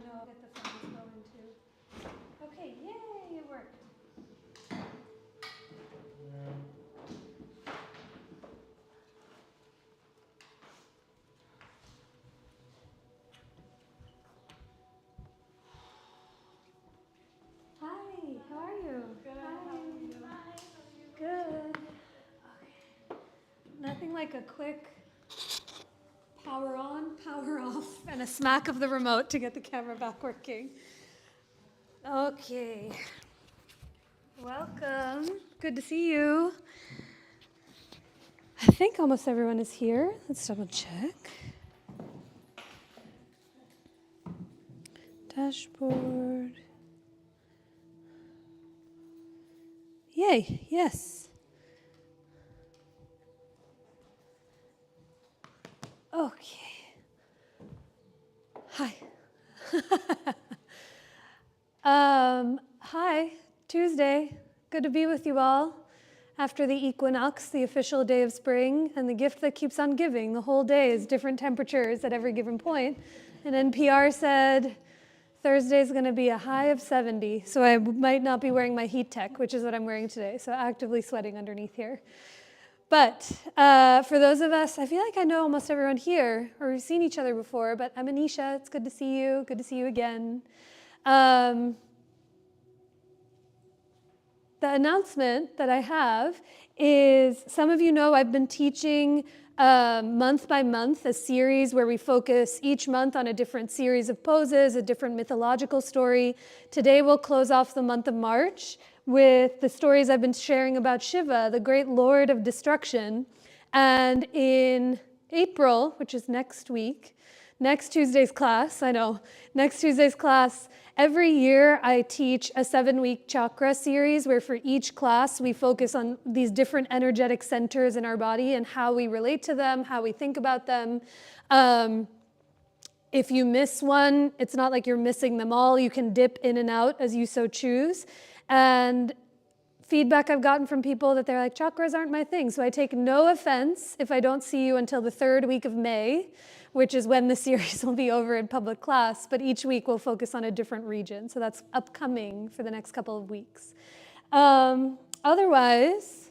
know. I'll get the phones going too. Okay, yay, it worked. Hi, how are you? Good. Hi. How are you? Hi, how are you? Good. Okay. Nothing like a quick power on, power off, and a smack of the remote to get the camera back working. Okay. Welcome. Good to see you. I think almost everyone is here. Let's double check. Dashboard. Yay, yes. Okay. Hi. Hi, Tuesday. Good to be with you all. After the equinox, the official day of spring, and the gift that keeps on giving. The whole day is different temperatures at every given point. And NPR said Thursday is going to be a high of 70, so I might not be wearing my heat tech, which is what I'm wearing today, so actively sweating underneath here. But for those of us, I feel like I know almost everyone here, or we've seen each other before, but I'm Anisha. It's good to see you. Good to see you again. The announcement that I have is, some of you know I've been teaching month by month a series where we focus each month on a different series of poses, a different mythological story. Today we'll close off the month of March with the stories I've been sharing about Shiva, the great lord of destruction. And in April, which is next week, next Tuesday's class, every year I teach a 7-week chakra series where for each class we focus on these different energetic centers in our body and how we relate to them, how we think about them. If you miss one, it's not like you're missing them all. You can dip in and out as you so choose. And feedback I've gotten from people that they're like, chakras aren't my thing. So I take no offense if I don't see you until the 3rd week of May, which is when the series will be over in public class, but each week we'll focus on a different region. So that's upcoming for the next couple of weeks. Otherwise,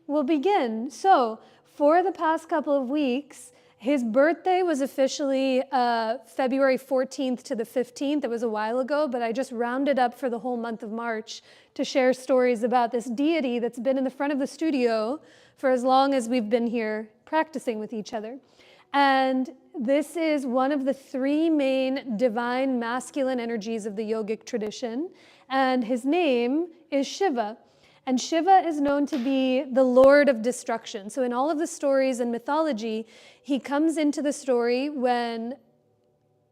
we'll begin. So for the past couple of weeks, his birthday was officially February 14th to the 15th. It was a while ago, but I just rounded up for the whole month of March to share stories about this deity that's been in the front of the studio for as long as we've been here practicing with each other. And this is one of the 3 main divine masculine energies of the yogic tradition, and his name is Shiva. And Shiva is known to be the lord of destruction. So in all of the stories and mythology, he comes into the story when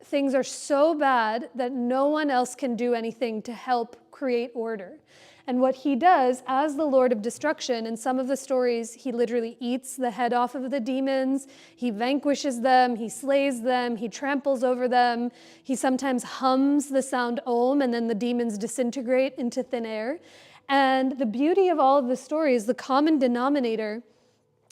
things are so bad that no one else can do anything to help create order. And what he does as the Lord of Destruction, in some of the stories, he literally eats the head off of the demons, he vanquishes them, he slays them, he tramples over them, he sometimes hums the sound Om, and then the demons disintegrate into thin air. And the beauty of all of the stories, the common denominator,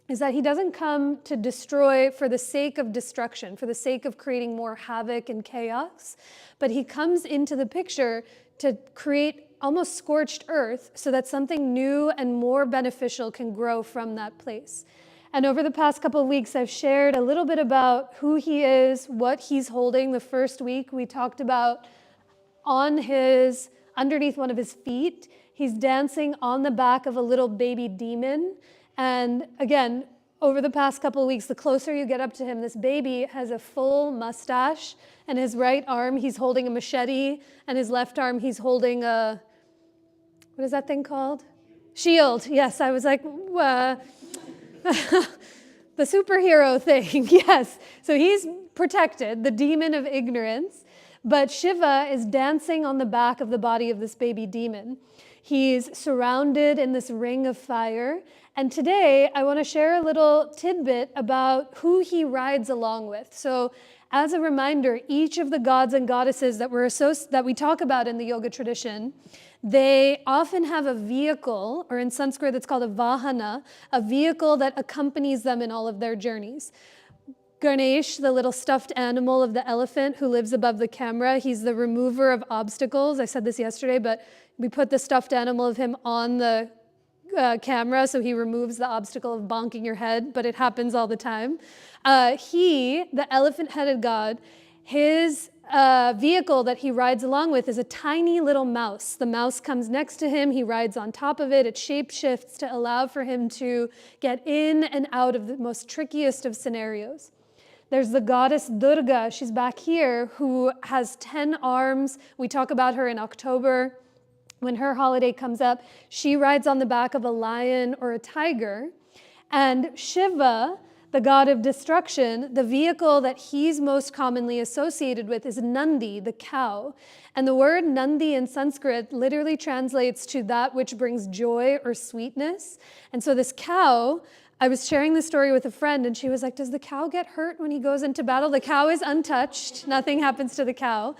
is that he doesn't come to destroy for the sake of destruction, for the sake of creating more havoc and chaos, but he comes into the picture to create almost scorched earth so that something new and more beneficial can grow from that place. And over the past couple of weeks, I've shared a little bit about who he is, what he's holding. The first week, we talked about underneath one of his feet, he's dancing on the back of a little baby demon. And again, over the past couple of weeks, the closer you get up to him, this baby has a full mustache, and his right arm, he's holding a machete, and his left arm, he's holding a, what is that thing called? Shield. Yes, I was like, the superhero thing, yes. So he's protected, the demon of ignorance, but Shiva is dancing on the back of the body of this baby demon. He's surrounded in this ring of fire. And today I want to share a little tidbit about who he rides along with. So as a reminder, each of the gods and goddesses that we talk about in the yoga tradition, they often have a vehicle, or in Sanskrit it's called a vahana, a vehicle that accompanies them in all of their journeys. Ganesh, the little stuffed animal of the elephant who lives above the camera. He's the remover of obstacles. I said this yesterday, but we put the stuffed animal of him on the camera, so he removes the obstacle of bonking your head, but it happens all the time. The elephant-headed god, his vehicle that he rides along with is a tiny little mouse. The mouse comes next to him, he rides on top of it, it shape-shifts to allow for him to get in and out of the most trickiest of scenarios. There's the goddess Durga, she's back here, who has 10 arms. We talk about her in October. When her holiday comes up, she rides on the back of a lion or a tiger. And Shiva, the god of destruction, the vehicle that he's most commonly associated with is Nandi, the cow. And the word Nandi in Sanskrit literally translates to that which brings joy or sweetness. And so this cow, I was sharing this story with a friend, and she was like, does the cow get hurt when he goes into battle? The cow is untouched. Nothing happens to the cow.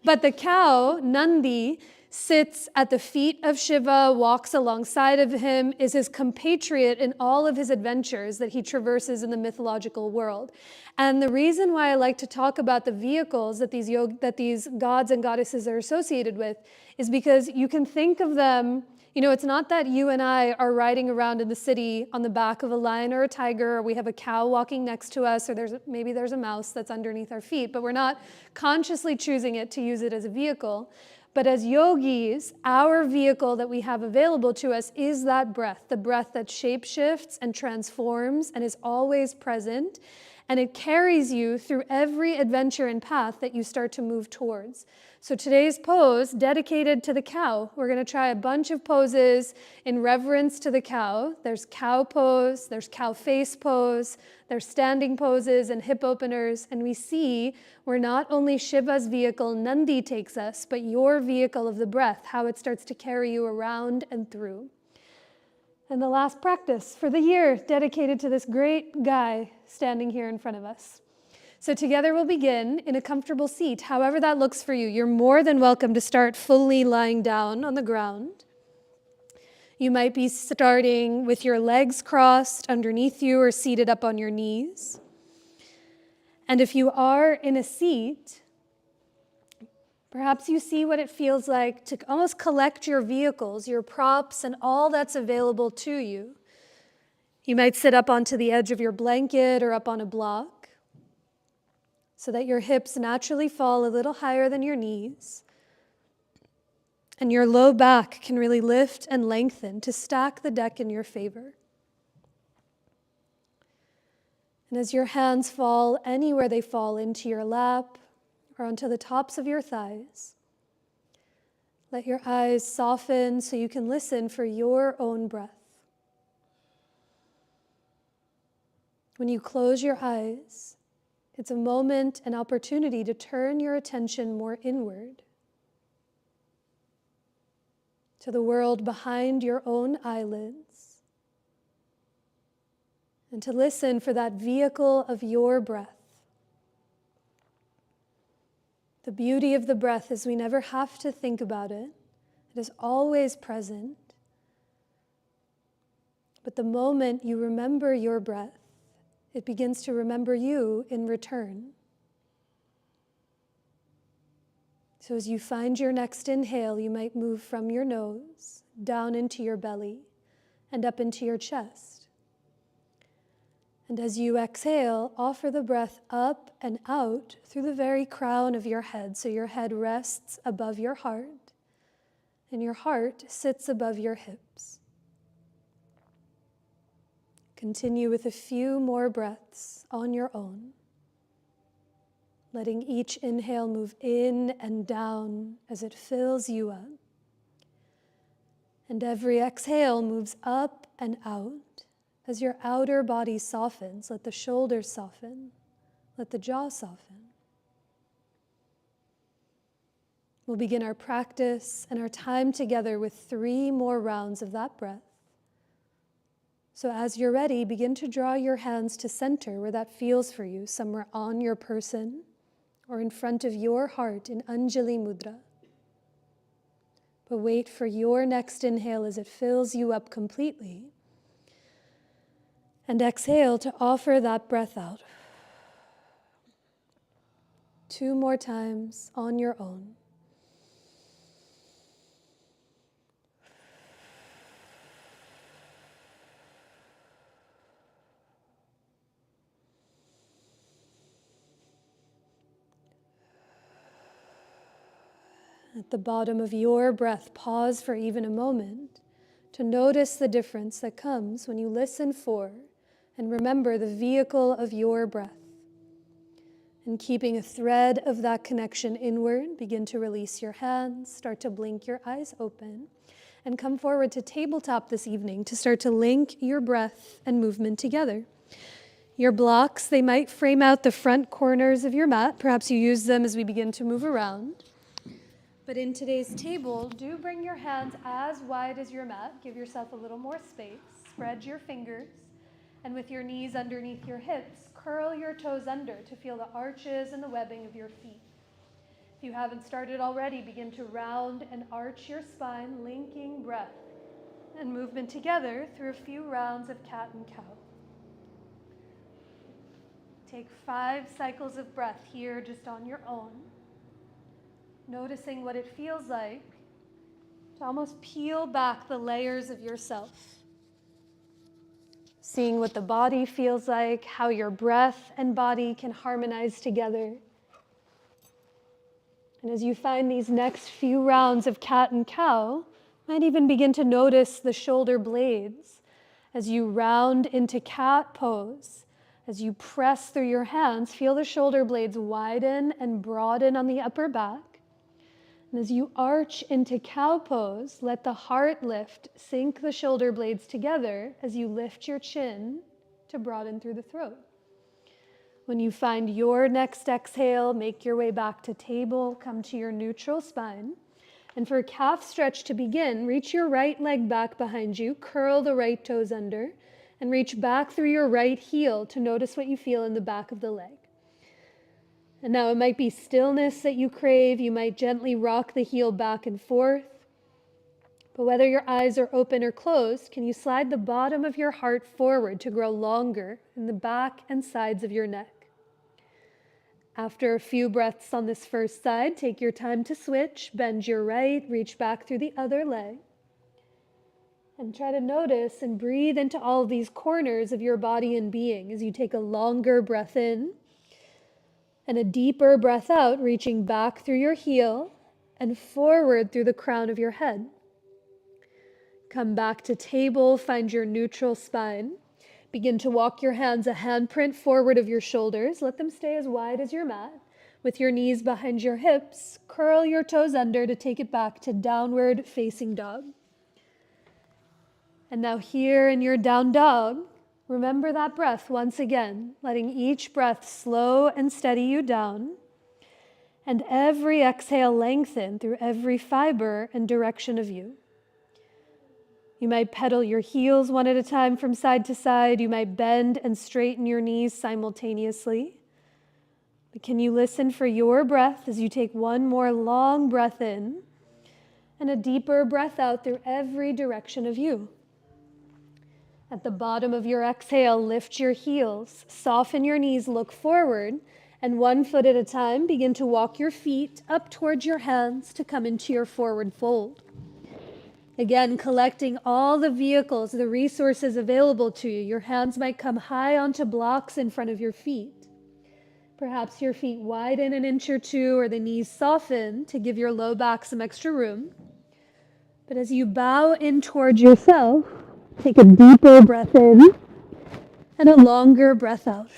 But the cow, Nandi, sits at the feet of Shiva, walks alongside of him, is his compatriot in all of his adventures that he traverses in the mythological world. And the reason why I like to talk about the vehicles that these gods and goddesses are associated with is because you can think of them, it's not that you and I are riding around in the city on the back of a lion or a tiger, or we have a cow walking next to us, or maybe there's a mouse that's underneath our feet, but we're not consciously choosing it to use it as a vehicle. But as yogis, our vehicle that we have available to us is that breath, the breath that shapeshifts and transforms and is always present. And it carries you through every adventure and path that you start to move towards. So today's pose, dedicated to the cow. We're going to try a bunch of poses in reverence to the cow. There's cow pose, there's cow face pose, there's standing poses and hip openers. And we see where not only Shiva's vehicle, Nandi, takes us, but your vehicle of the breath, how it starts to carry you around and through. And the last practice for the year, dedicated to this great guy standing here in front of us. So together we'll begin in a comfortable seat, however that looks for you. You're more than welcome to start fully lying down on the ground. You might be starting with your legs crossed underneath you or seated up on your knees. And if you are in a seat, perhaps you see what it feels like to almost collect your vehicles, your props, and all that's available to you. You might sit up onto the edge of your blanket or up on a block so that your hips naturally fall a little higher than your knees. And your low back can really lift and lengthen to stack the deck in your favor. And as your hands fall anywhere they fall, into your lap or onto the tops of your thighs, let your eyes soften so you can listen for your own breath. When you close your eyes, it's a moment, an opportunity to turn your attention more inward to the world behind your own eyelids, and to listen for that vehicle of your breath. The beauty of the breath is we never have to think about it. It is always present. But the moment you remember your breath, it begins to remember you in return. So as you find your next inhale, you might move from your nose down into your belly and up into your chest. And as you exhale, offer the breath up and out through the very crown of your head. So your head rests above your heart and your heart sits above your hips. Continue with a few more breaths on your own, letting each inhale move in and down as it fills you up. And every exhale moves up and out as your outer body softens. Let the shoulders soften, let the jaw soften. We'll begin our practice and our time together with 3 more rounds of that breath. So as you're ready, begin to draw your hands to center where that feels for you, somewhere on your person or in front of your heart in Anjali Mudra. But wait for your next inhale as it fills you up completely. And exhale to offer that breath out. 2 more times on your own. At the bottom of your breath, pause for even a moment to notice the difference that comes when you listen for and remember the vehicle of your breath. And keeping a thread of that connection inward, begin to release your hands, start to blink your eyes open, and come forward to tabletop this evening to start to link your breath and movement together. Your blocks, they might frame out the front corners of your mat. Perhaps you use them as we begin to move around. But in today's table, do bring your hands as wide as your mat. Give yourself a little more space. Spread your fingers. And with your knees underneath your hips, curl your toes under to feel the arches and the webbing of your feet. If you haven't started already, begin to round and arch your spine, linking breath and movement together through a few rounds of cat and cow. Take 5 cycles of breath here just on your own. Noticing what it feels like to almost peel back the layers of yourself. Seeing what the body feels like, how your breath and body can harmonize together. And as you find these next few rounds of cat and cow, you might even begin to notice the shoulder blades as you round into cat pose. As you press through your hands, feel the shoulder blades widen and broaden on the upper back. And as you arch into cow pose, let the heart lift, sink the shoulder blades together as you lift your chin to broaden through the throat. When you find your next exhale, make your way back to table, come to your neutral spine. And for a calf stretch to begin, reach your right leg back behind you, curl the right toes under, and reach back through your right heel to notice what you feel in the back of the leg. And now it might be stillness that you crave. You might gently rock the heel back and forth. But whether your eyes are open or closed, can you slide the bottom of your heart forward to grow longer in the back and sides of your neck? After a few breaths on this first side, take your time to switch. Bend your right, reach back through the other leg. And try to notice and breathe into all of these corners of your body and being as you take a longer breath in. And a deeper breath out, reaching back through your heel and forward through the crown of your head. Come back to table, find your neutral spine. Begin to walk your hands a handprint forward of your shoulders. Let them stay as wide as your mat. With your knees behind your hips, curl your toes under to take it back to downward facing dog. And now here in your down dog, remember that breath once again, letting each breath slow and steady you down, and every exhale lengthen through every fiber and direction of you. You might pedal your heels one at a time from side to side. You might bend and straighten your knees simultaneously. But can you listen for your breath as you take one more long breath in and a deeper breath out through every direction of you? At the bottom of your exhale, lift your heels, soften your knees, look forward, and 1 foot at a time, begin to walk your feet up towards your hands to come into your forward fold. Again, collecting all the vehicles, the resources available to you. Your hands might come high onto blocks in front of your feet. Perhaps your feet widen an inch or two, or the knees soften to give your low back some extra room. But as you bow in towards yourself, take a deeper breath in and a longer breath out.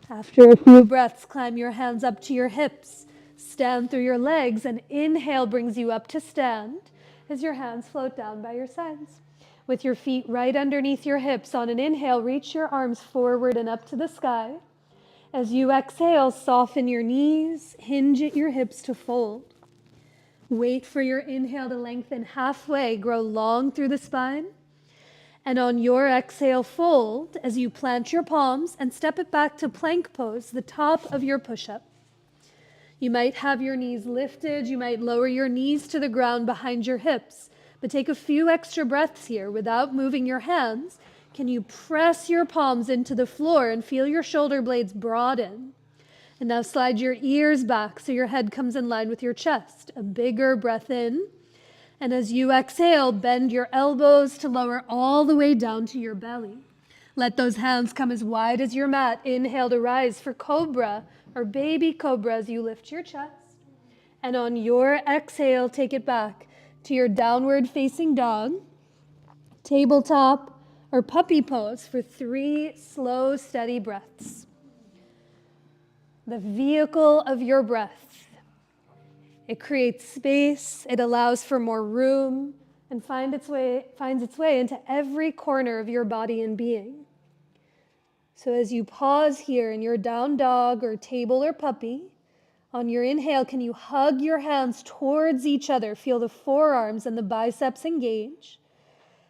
After a few breaths, climb your hands up to your hips, stand through your legs, and inhale brings you up to stand as your hands float down by your sides. With your feet right underneath your hips, on an inhale, reach your arms forward and up to the sky. As you exhale, soften your knees, hinge at your hips to fold. Wait for your inhale to lengthen halfway, grow long through the spine. And on your exhale, fold as you plant your palms and step it back to plank pose, the top of your push-up. You might have your knees lifted. You might lower your knees to the ground behind your hips. But take a few extra breaths here without moving your hands. Can you press your palms into the floor and feel your shoulder blades broaden? And now slide your ears back so your head comes in line with your chest. A bigger breath in. And as you exhale, bend your elbows to lower all the way down to your belly. Let those hands come as wide as your mat. Inhale to rise for cobra or baby cobra as you lift your chest. And on your exhale, take it back to your downward facing dog, tabletop, or puppy pose for 3 slow, steady breaths. The vehicle of your breath. It creates space, it allows for more room, and finds its way into every corner of your body and being. So as you pause here in your down dog or table or puppy, on your inhale, can you hug your hands towards each other? Feel the forearms and the biceps engage.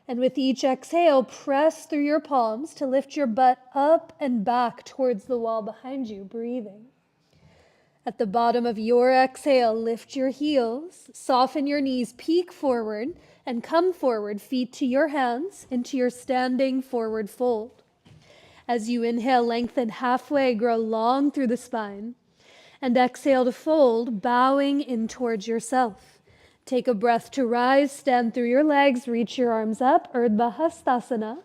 And with each exhale, press through your palms to lift your butt up and back towards the wall behind you, breathing. At the bottom of your exhale, lift your heels, soften your knees, peek forward, and come forward, feet to your hands, into your standing forward fold. As you inhale, lengthen halfway, grow long through the spine. And exhale to fold, bowing in towards yourself. Take a breath to rise, stand through your legs, reach your arms up, Urdhva Hastasana.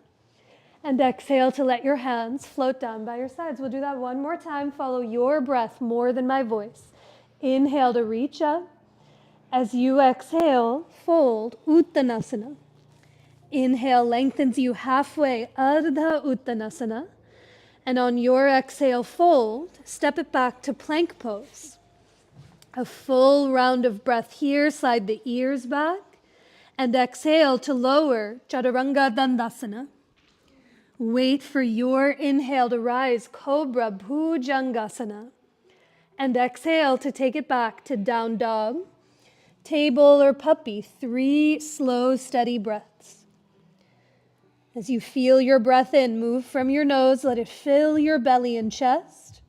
And exhale to let your hands float down by your sides. We'll do that one more time. Follow your breath more than my voice. Inhale to reach up. As you exhale, fold, Uttanasana. Inhale lengthens you halfway, Ardha Uttanasana. And on your exhale, fold, step it back to plank pose. A full round of breath here, slide the ears back, and exhale to lower, Chaturanga Dandasana. Wait for your inhale to rise, Cobra Bhujangasana. And exhale to take it back to down dog, table or puppy, 3 slow, steady breaths. As you feel your breath in, move from your nose, let it fill your belly and chest.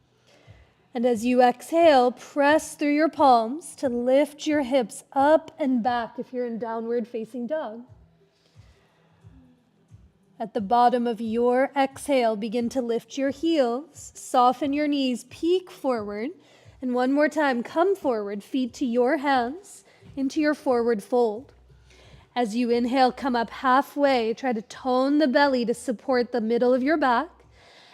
And as you exhale, press through your palms to lift your hips up and back if you're in downward facing dog. At the bottom of your exhale, begin to lift your heels, soften your knees, peek forward, and one more time, come forward, feet to your hands, into your forward fold. As you inhale, come up halfway, try to tone the belly to support the middle of your back,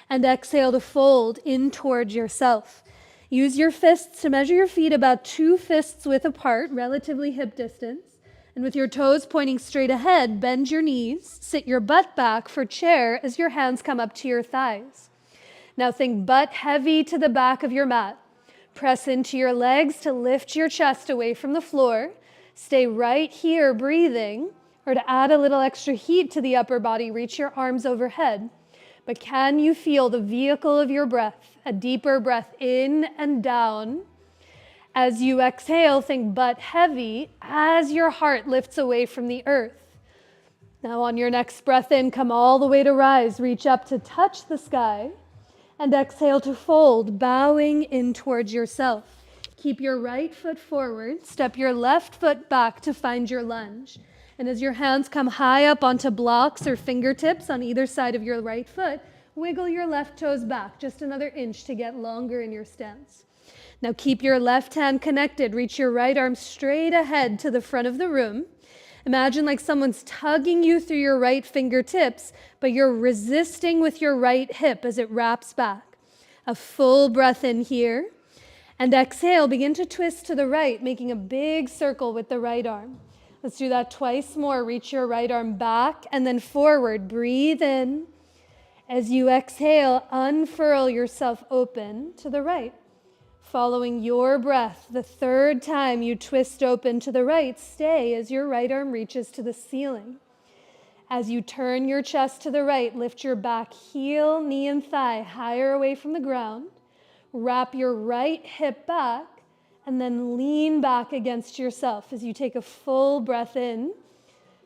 and exhale to fold in towards yourself. Use your fists to measure your feet about 2 fists width apart, relatively hip distance. And with your toes pointing straight ahead, bend your knees, sit your butt back for chair as your hands come up to your thighs. Now think butt heavy to the back of your mat. Press into your legs to lift your chest away from the floor. Stay right here breathing, or to add a little extra heat to the upper body, reach your arms overhead. But can you feel the vehicle of your breath? A deeper breath in and down. As you exhale, think butt heavy as your heart lifts away from the earth. Now on your next breath in, come all the way to rise. Reach up to touch the sky. And exhale to fold, bowing in towards yourself. Keep your right foot forward. Step your left foot back to find your lunge. And as your hands come high up onto blocks or fingertips on either side of your right foot, wiggle your left toes back just another inch to get longer in your stance. Now keep your left hand connected. Reach your right arm straight ahead to the front of the room. Imagine like someone's tugging you through your right fingertips, but you're resisting with your right hip as it wraps back. A full breath in here. And exhale, begin to twist to the right, making a big circle with the right arm. Let's do that twice more. Reach your right arm back and then forward. Breathe in. As you exhale, unfurl yourself open to the right. Following your breath, the 3rd time you twist open to the right, stay as your right arm reaches to the ceiling. As you turn your chest to the right, lift your back heel, knee, and thigh higher away from the ground. Wrap your right hip back. And then lean back against yourself as you take a full breath in.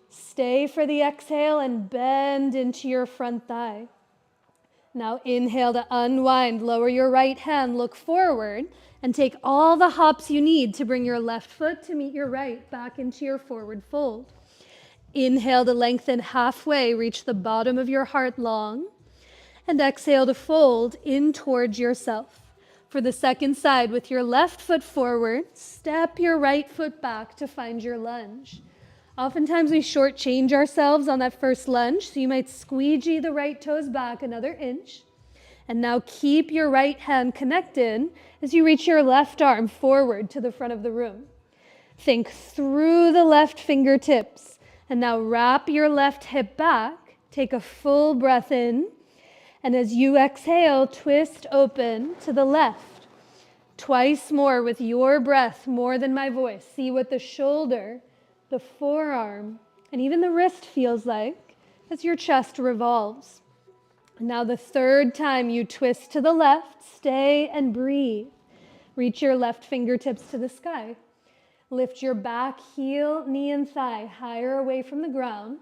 Stay for the exhale and bend into your front thigh. Now inhale to unwind. Lower your right hand, look forward, and take all the hops you need to bring your left foot to meet your right back into your forward fold. Inhale to lengthen halfway, reach the bottom of your heart long. And exhale to fold in towards yourself. For the second side, with your left foot forward, step your right foot back to find your lunge. Oftentimes we shortchange ourselves on that first lunge, so you might squeegee the right toes back another inch. And now keep your right hand connected as you reach your left arm forward to the front of the room. Think through the left fingertips. And now wrap your left hip back. Take a full breath in. And as you exhale, twist open to the left. Twice more with your breath, more than my voice. See what the shoulder, the forearm, and even the wrist feels like as your chest revolves. Now the third time you twist to the left, stay and breathe. Reach your left fingertips to the sky. Lift your back heel, knee, and thigh higher away from the ground.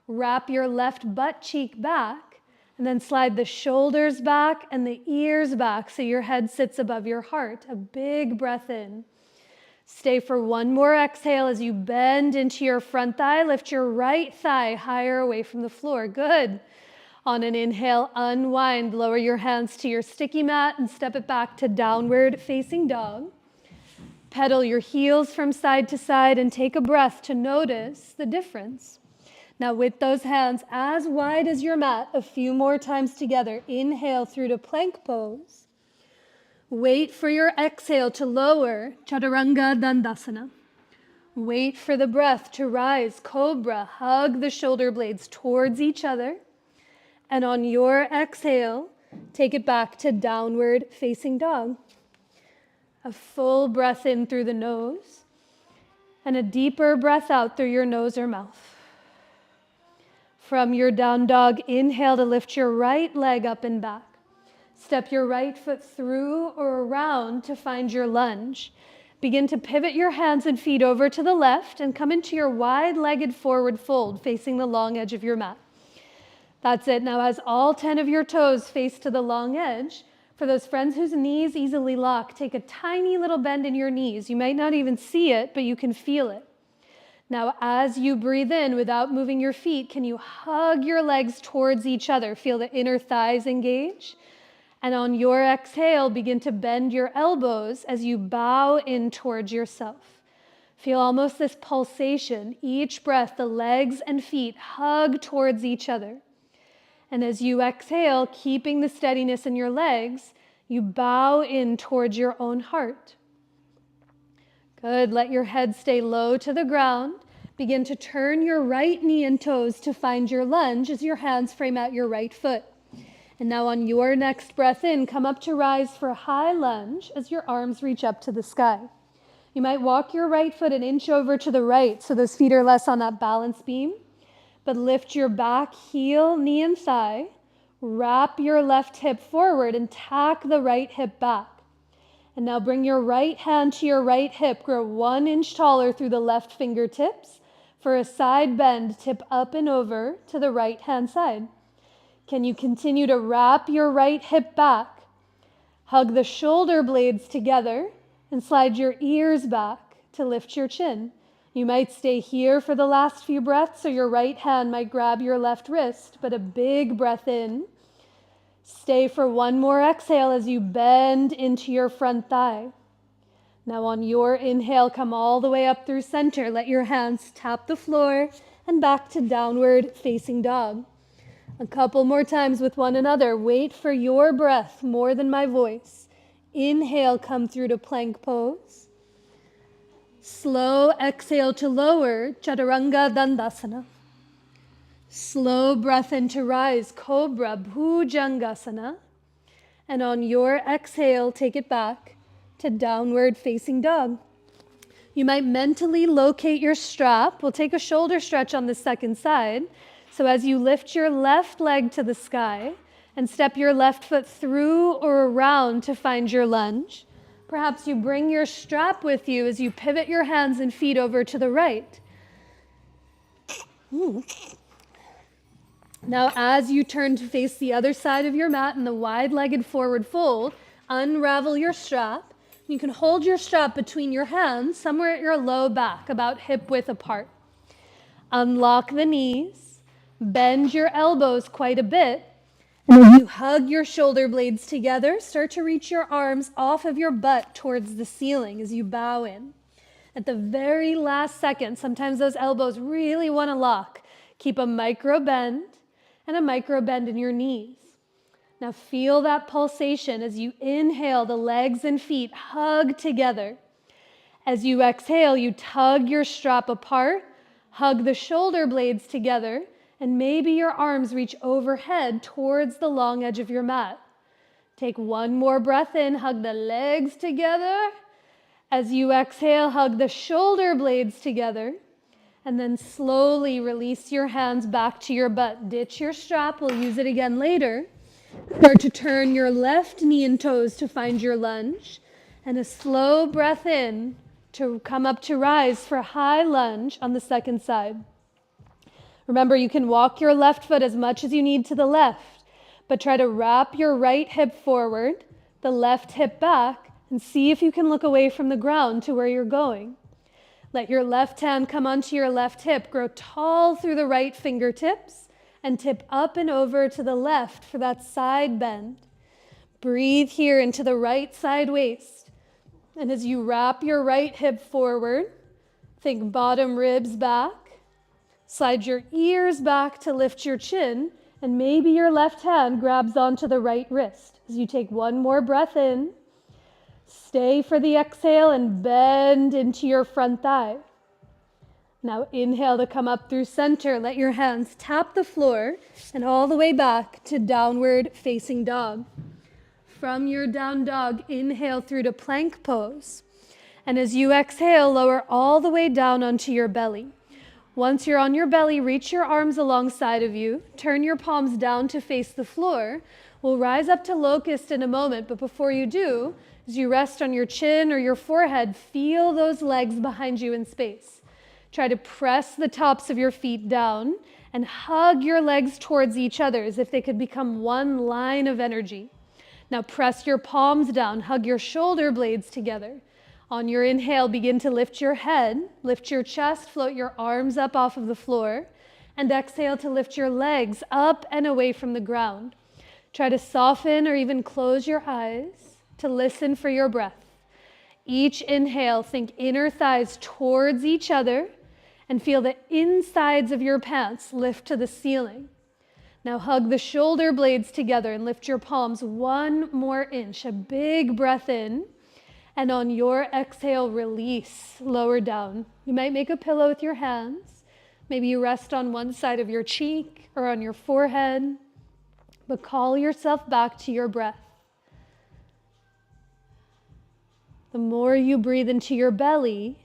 Wrap your left butt cheek back, and then slide the shoulders back and the ears back so your head sits above your heart. A big breath in. Stay for one more exhale as you bend into your front thigh. Lift your right thigh higher away from the floor. Good. On an inhale, unwind. Lower your hands to your sticky mat and step it back to downward facing dog. Pedal your heels from side to side and take a breath to notice the difference. Now with those hands as wide as your mat, a few more times together. Inhale through to plank pose. Wait for your exhale to lower, Chaturanga Dandasana. Wait for the breath to rise, Cobra. Hug the shoulder blades towards each other. And on your exhale, take it back to downward facing dog. A full breath in through the nose and a deeper breath out through your nose or mouth. From your down dog, inhale to lift your right leg up and back. Step your right foot through or around to find your lunge. Begin to pivot your hands and feet over to the left and come into your wide-legged forward fold facing the long edge of your mat. That's it. Now as all 10 of your toes face to the long edge, for those friends whose knees easily lock, take a tiny little bend in your knees. You might not even see it, but you can feel it. Now, as you breathe in without moving your feet, can you hug your legs towards each other? Feel the inner thighs engage. And on your exhale, begin to bend your elbows as you bow in towards yourself. Feel almost this pulsation. Each breath, the legs and feet hug towards each other. And as you exhale, keeping the steadiness in your legs, you bow in towards your own heart. Good. Let your head stay low to the ground. Begin to turn your right knee and toes to find your lunge as your hands frame out your right foot. And now on your next breath in, come up to rise for a high lunge as your arms reach up to the sky. You might walk your right foot an inch over to the right so those feet are less on that balance beam. But lift your back heel, knee, and thigh. Wrap your left hip forward and tack the right hip back. And now bring your right hand to your right hip. Grow 1 inch taller through the left fingertips. For a side bend, tip up and over to the right hand side. Can you continue to wrap your right hip back? Hug the shoulder blades together and slide your ears back to lift your chin. You might stay here for the last few breaths, or your right hand might grab your left wrist, but a big breath in. Stay for one more exhale as you bend into your front thigh. Now on your inhale, come all the way up through center. Let your hands tap the floor and back to downward facing dog. A couple more times with one another. Wait for your breath more than my voice. Inhale, come through to plank pose. Slow exhale to lower, Chaturanga Dandasana. Slow breath in to rise, Cobra, Bhujangasana. And on your exhale, take it back to downward facing dog. You might mentally locate your strap. We'll take a shoulder stretch on the second side. So as you lift your left leg to the sky and step your left foot through or around to find your lunge, perhaps you bring your strap with you as you pivot your hands and feet over to the right. Now, as you turn to face the other side of your mat in the wide-legged forward fold, unravel your strap. You can hold your strap between your hands, somewhere at your low back, about hip width apart. Unlock the knees, bend your elbows quite a bit, and as you hug your shoulder blades together, start to reach your arms off of your butt towards the ceiling as you bow in. At the very last second, sometimes those elbows really want to lock. Keep a micro bend and a micro bend in your knees. Now feel that pulsation as you inhale, the legs and feet hug together. As you exhale, you tug your strap apart, hug the shoulder blades together, and maybe your arms reach overhead towards the long edge of your mat. Take one more breath in, hug the legs together. As you exhale, hug the shoulder blades together, and then slowly release your hands back to your butt. Ditch your strap, we'll use it again later. Start to turn your left knee and toes to find your lunge, and a slow breath in to come up to rise for a high lunge on the second side. Remember, you can walk your left foot as much as you need to the left, but try to wrap your right hip forward, the left hip back, and see if you can look away from the ground to where you're going. Let your left hand come onto your left hip, grow tall through the right fingertips, and tip up and over to the left for that side bend. Breathe here into the right side waist. And as you wrap your right hip forward, think bottom ribs back. Slide your ears back to lift your chin, and maybe your left hand grabs onto the right wrist. As you take one more breath in, stay for the exhale and bend into your front thigh. Now inhale to come up through center. Let your hands tap the floor and all the way back to downward facing dog. From your down dog, inhale through to plank pose. And as you exhale, lower all the way down onto your belly. Once you're on your belly, reach your arms alongside of you. Turn your palms down to face the floor. We'll rise up to locust in a moment, but before you do, as you rest on your chin or your forehead, feel those legs behind you in space. Try to press the tops of your feet down and hug your legs towards each other as if they could become one line of energy. Now press your palms down, hug your shoulder blades together. On your inhale, begin to lift your head, lift your chest, float your arms up off of the floor, and exhale to lift your legs up and away from the ground. Try to soften or even close your eyes to listen for your breath. Each inhale, think inner thighs towards each other and feel the insides of your pants lift to the ceiling. Now hug the shoulder blades together and lift your palms one more inch, a big breath in. And on your exhale, release, lower down. You might make a pillow with your hands. Maybe you rest on one side of your cheek or on your forehead, but call yourself back to your breath. The more you breathe into your belly,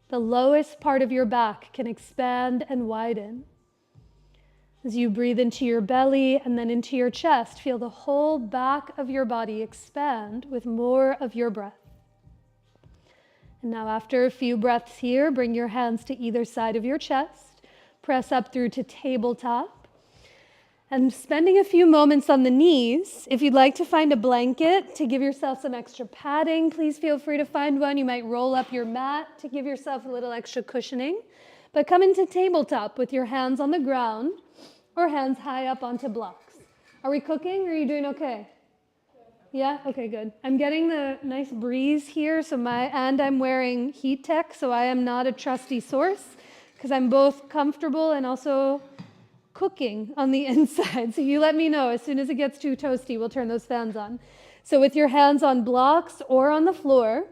the lowest part of your back can expand and widen. As you breathe into your belly and then into your chest, feel the whole back of your body expand with more of your breath. And now after a few breaths here, bring your hands to either side of your chest, press up through to tabletop, and spending a few moments on the knees. If you'd like to find a blanket to give yourself some extra padding, please feel free to find one. You might roll up your mat to give yourself a little extra cushioning, but come into tabletop with your hands on the ground or hands high up onto blocks. Are we cooking or are you doing okay? Yeah? Okay, good. I'm getting the nice breeze here, and I'm wearing heat tech, so I am not a trusty source because I'm both comfortable and also cooking on the inside. So you let me know as soon as it gets too toasty, we'll turn those fans on. So with your hands on blocks or on the floor,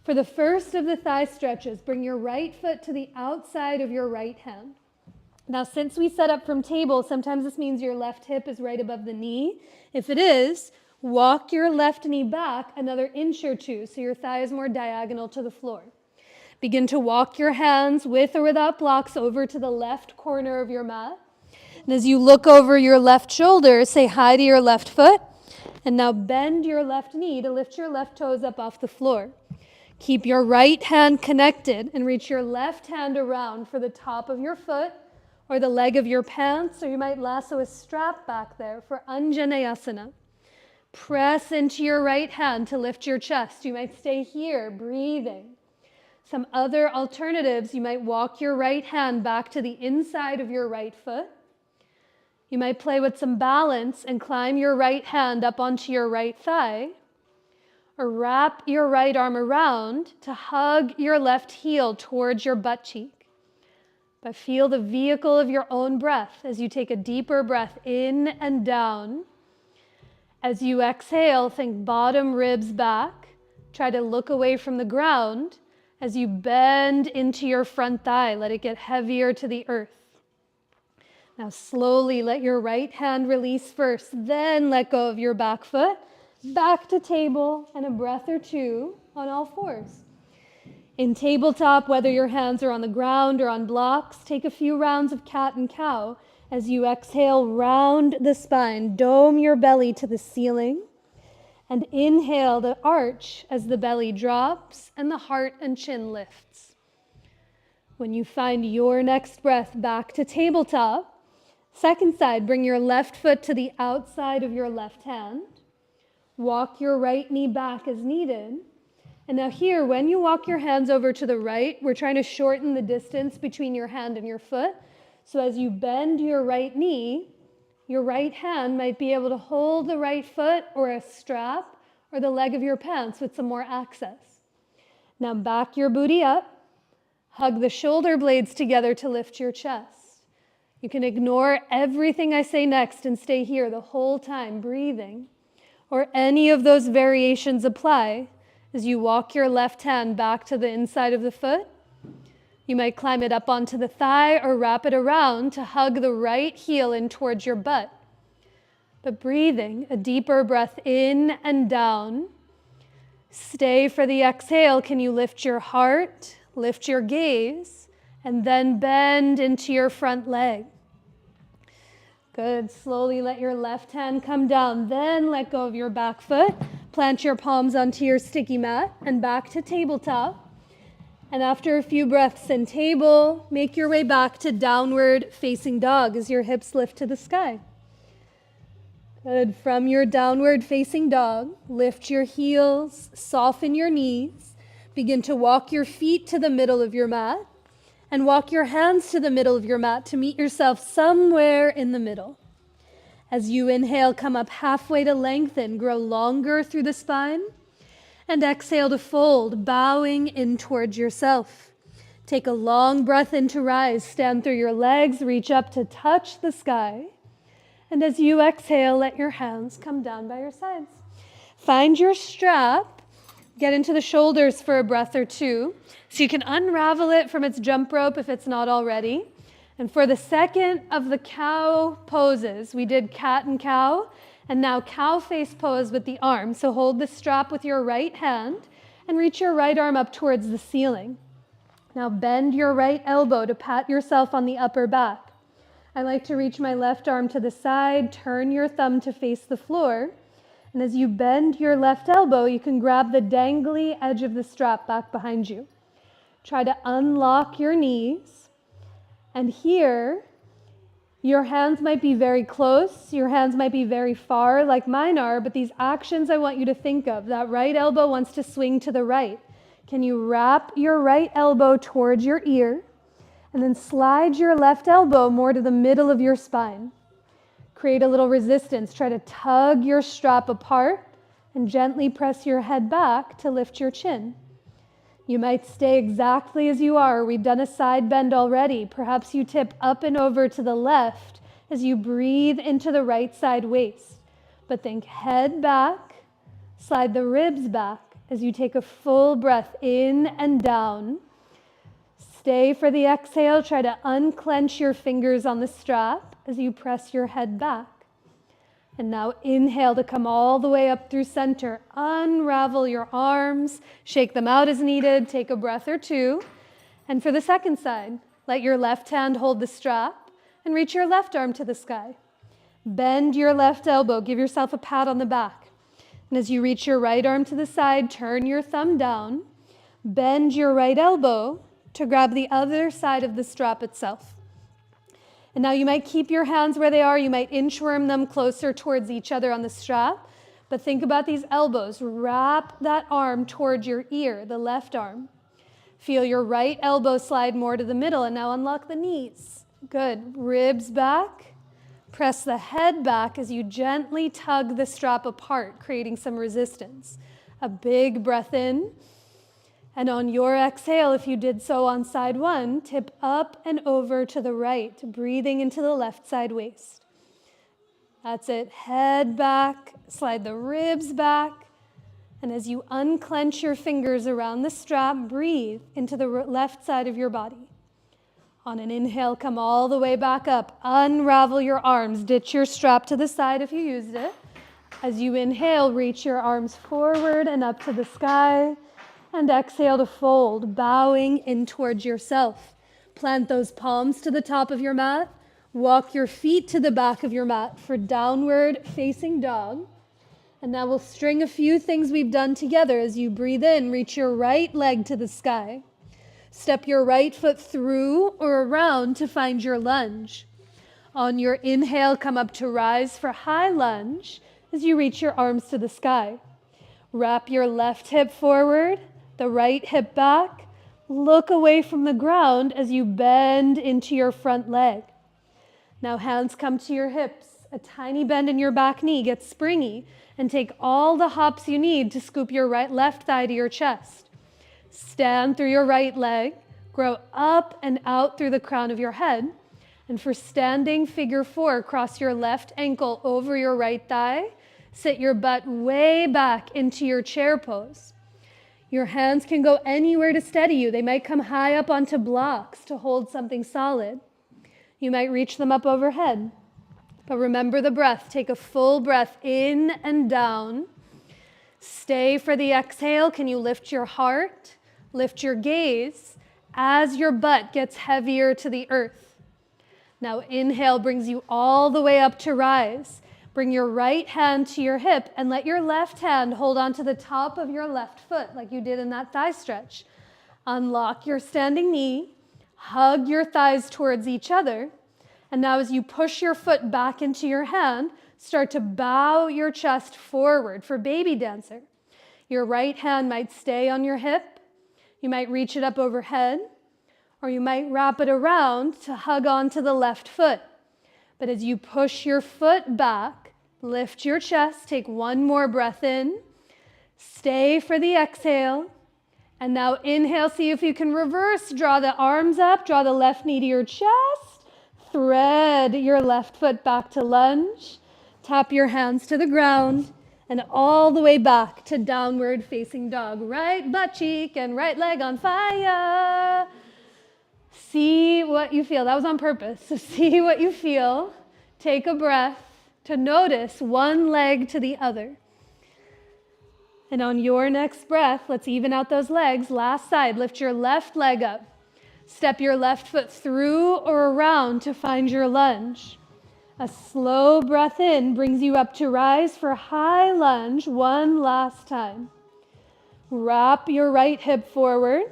for the first of the thigh stretches, bring your right foot to the outside of your right hand. Now, since we set up from table, sometimes this means your left hip is right above the knee. If it is, walk your left knee back another inch or two so your thigh is more diagonal to the floor. Begin to walk your hands with or without blocks over to the left corner of your mat. And as you look over your left shoulder, say hi to your left foot. And now bend your left knee to lift your left toes up off the floor. Keep your right hand connected and reach your left hand around for the top of your foot or the leg of your pants, or you might lasso a strap back there for Anjaneyasana. Press into your right hand to lift your chest. You might stay here, breathing. Some other alternatives, you might walk your right hand back to the inside of your right foot. You might play with some balance and climb your right hand up onto your right thigh, or wrap your right arm around to hug your left heel towards your butt cheek. But feel the vehicle of your own breath as you take a deeper breath in and down. As you exhale, think bottom ribs back. Try to look away from the ground as you bend into your front thigh. Let it get heavier to the earth. Now slowly let your right hand release first, then let go of your back foot. Back to table and a breath or two on all fours. In tabletop, whether your hands are on the ground or on blocks, take a few rounds of cat and cow. As you exhale, round the spine, dome your belly to the ceiling, and inhale the arch as the belly drops and the heart and chin lifts. When you find your next breath, back to tabletop. Second side, bring your left foot to the outside of your left hand. Walk your right knee back as needed. And now here, when you walk your hands over to the right, we're trying to shorten the distance between your hand and your foot. So as you bend your right knee, your right hand might be able to hold the right foot or a strap or the leg of your pants with some more access. Now back your booty up. Hug the shoulder blades together to lift your chest. You can ignore everything I say next and stay here the whole time, breathing. Or any of those variations apply. As you walk your left hand back to the inside of the foot, you might climb it up onto the thigh or wrap it around to hug the right heel in towards your butt. But breathing, a deeper breath in and down. Stay for the exhale. Can you lift your heart, lift your gaze, and then bend into your front leg? Good. Slowly let your left hand come down, then let go of your back foot. Plant your palms onto your sticky mat and back to tabletop. And after a few breaths in table, make your way back to downward facing dog as your hips lift to the sky. Good. From your downward facing dog, lift your heels, soften your knees, begin to walk your feet to the middle of your mat, and walk your hands to the middle of your mat to meet yourself somewhere in the middle. As you inhale, come up halfway to lengthen, grow longer through the spine, and exhale to fold, bowing in towards yourself. Take a long breath in to rise, stand through your legs, reach up to touch the sky, and as you exhale, let your hands come down by your sides. Find your strap, get into the shoulders for a breath or two, so you can unravel it from its jump rope if it's not already. And for the second of the cow poses, we did cat and cow, and now cow face pose with the arm. So hold the strap with your right hand and reach your right arm up towards the ceiling. Now bend your right elbow to pat yourself on the upper back. I like to reach my left arm to the side, turn your thumb to face the floor, and as you bend your left elbow, you can grab the dangly edge of the strap back behind you. Try to unlock your knees. And here, your hands might be very close, your hands might be very far like mine are, but these actions I want you to think of. That right elbow wants to swing to the right. Can you wrap your right elbow towards your ear and then slide your left elbow more to the middle of your spine? Create a little resistance. Try to tug your strap apart and gently press your head back to lift your chin. You might stay exactly as you are. We've done a side bend already. Perhaps you tip up and over to the left as you breathe into the right side waist. But think head back, slide the ribs back as you take a full breath in and down. Stay for the exhale. Try to unclench your fingers on the strap as you press your head back. And now inhale to come all the way up through center. Unravel your arms, shake them out as needed, take a breath or two. And for the second side, let your left hand hold the strap and reach your left arm to the sky. Bend your left elbow, give yourself a pat on the back. And as you reach your right arm to the side, turn your thumb down, bend your right elbow to grab the other side of the strap itself. And now you might keep your hands where they are. You might inchworm them closer towards each other on the strap. But think about these elbows. Wrap that arm towards your ear, the left arm. Feel your right elbow slide more to the middle, and now unlock the knees. Good. Ribs back. Press the head back as you gently tug the strap apart, creating some resistance. A big breath in. And on your exhale, if you did so on side one, tip up and over to the right, breathing into the left side waist. That's it. Head back, slide the ribs back. And as you unclench your fingers around the strap, breathe into the left side of your body. On an inhale, come all the way back up. Unravel your arms. Ditch your strap to the side if you used it. As you inhale, reach your arms forward and up to the sky. And exhale to fold, bowing in towards yourself. Plant those palms to the top of your mat. Walk your feet to the back of your mat for downward facing dog. And now we'll string a few things we've done together. As you breathe in, reach your right leg to the sky. Step your right foot through or around to find your lunge. On your inhale, come up to rise for high lunge as you reach your arms to the sky. Wrap your left hip forward, the right hip back. Look away from the ground as you bend into your front leg. Now hands come to your hips. A tiny bend in your back knee. Get springy and take all the hops you need to scoop your left thigh to your chest. Stand through your right leg. Grow up and out through the crown of your head. And for standing figure four, cross your left ankle over your right thigh. Sit your butt way back into your chair pose. Your hands can go anywhere to steady you. They might come high up onto blocks to hold something solid. You might reach them up overhead. But remember the breath. Take a full breath in and down. Stay for the exhale. Can you lift your heart? Lift your gaze as your butt gets heavier to the earth. Now inhale brings you all the way up to rise. Bring your right hand to your hip and let your left hand hold on to the top of your left foot like you did in that thigh stretch. Unlock your standing knee. Hug your thighs towards each other. And now as you push your foot back into your hand, start to bow your chest forward for baby dancer. Your right hand might stay on your hip. You might reach it up overhead, or you might wrap it around to hug onto the left foot. But as you push your foot back, lift your chest, take one more breath in, stay for the exhale, and now inhale, see if you can reverse, draw the arms up, draw the left knee to your chest, thread your left foot back to lunge, tap your hands to the ground, and all the way back to downward facing dog. Right butt cheek and right leg on fire. See what you feel. That was on purpose. So see what you feel. Take a breath to notice one leg to the other. And on your next breath, let's even out those legs. Last side, lift your left leg up. Step your left foot through or around to find your lunge. A slow breath in brings you up to rise for high lunge one last time. Wrap your right hip forward,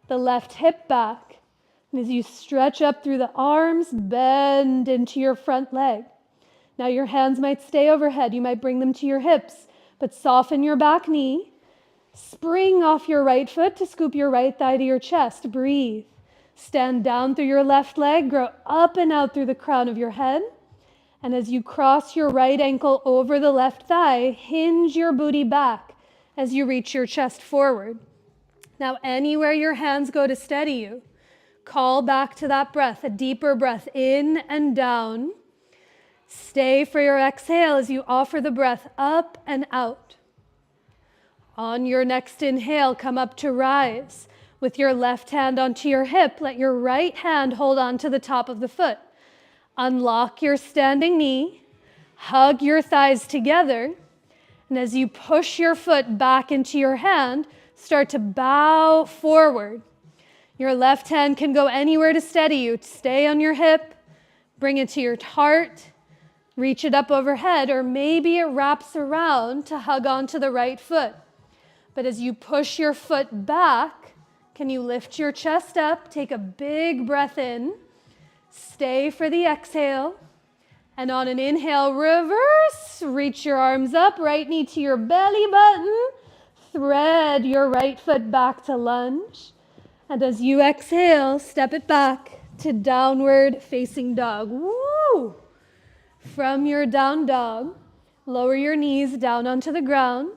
the left hip back. And as you stretch up through the arms, bend into your front leg. Now your hands might stay overhead. You might bring them to your hips, but soften your back knee. Spring off your right foot to scoop your right thigh to your chest. Breathe. Stand down through your left leg. Grow up and out through the crown of your head. And as you cross your right ankle over the left thigh, hinge your booty back as you reach your chest forward. Now, anywhere your hands go to steady you, call back to that breath, a deeper breath in and down. Stay for your exhale as you offer the breath up and out. On your next inhale, come up to rise. With your left hand onto your hip, let your right hand hold on to the top of the foot. Unlock your standing knee, hug your thighs together, and as you push your foot back into your hand, start to bow forward. Your left hand can go anywhere to steady you. Stay on your hip, bring it to your heart, reach it up overhead, or maybe it wraps around to hug onto the right foot. But as you push your foot back, can you lift your chest up, take a big breath in, stay for the exhale, and on an inhale, reverse. Reach your arms up, right knee to your belly button. Thread your right foot back to lunge. And as you exhale, step it back to downward facing dog. Woo! From your down dog, lower your knees down onto the ground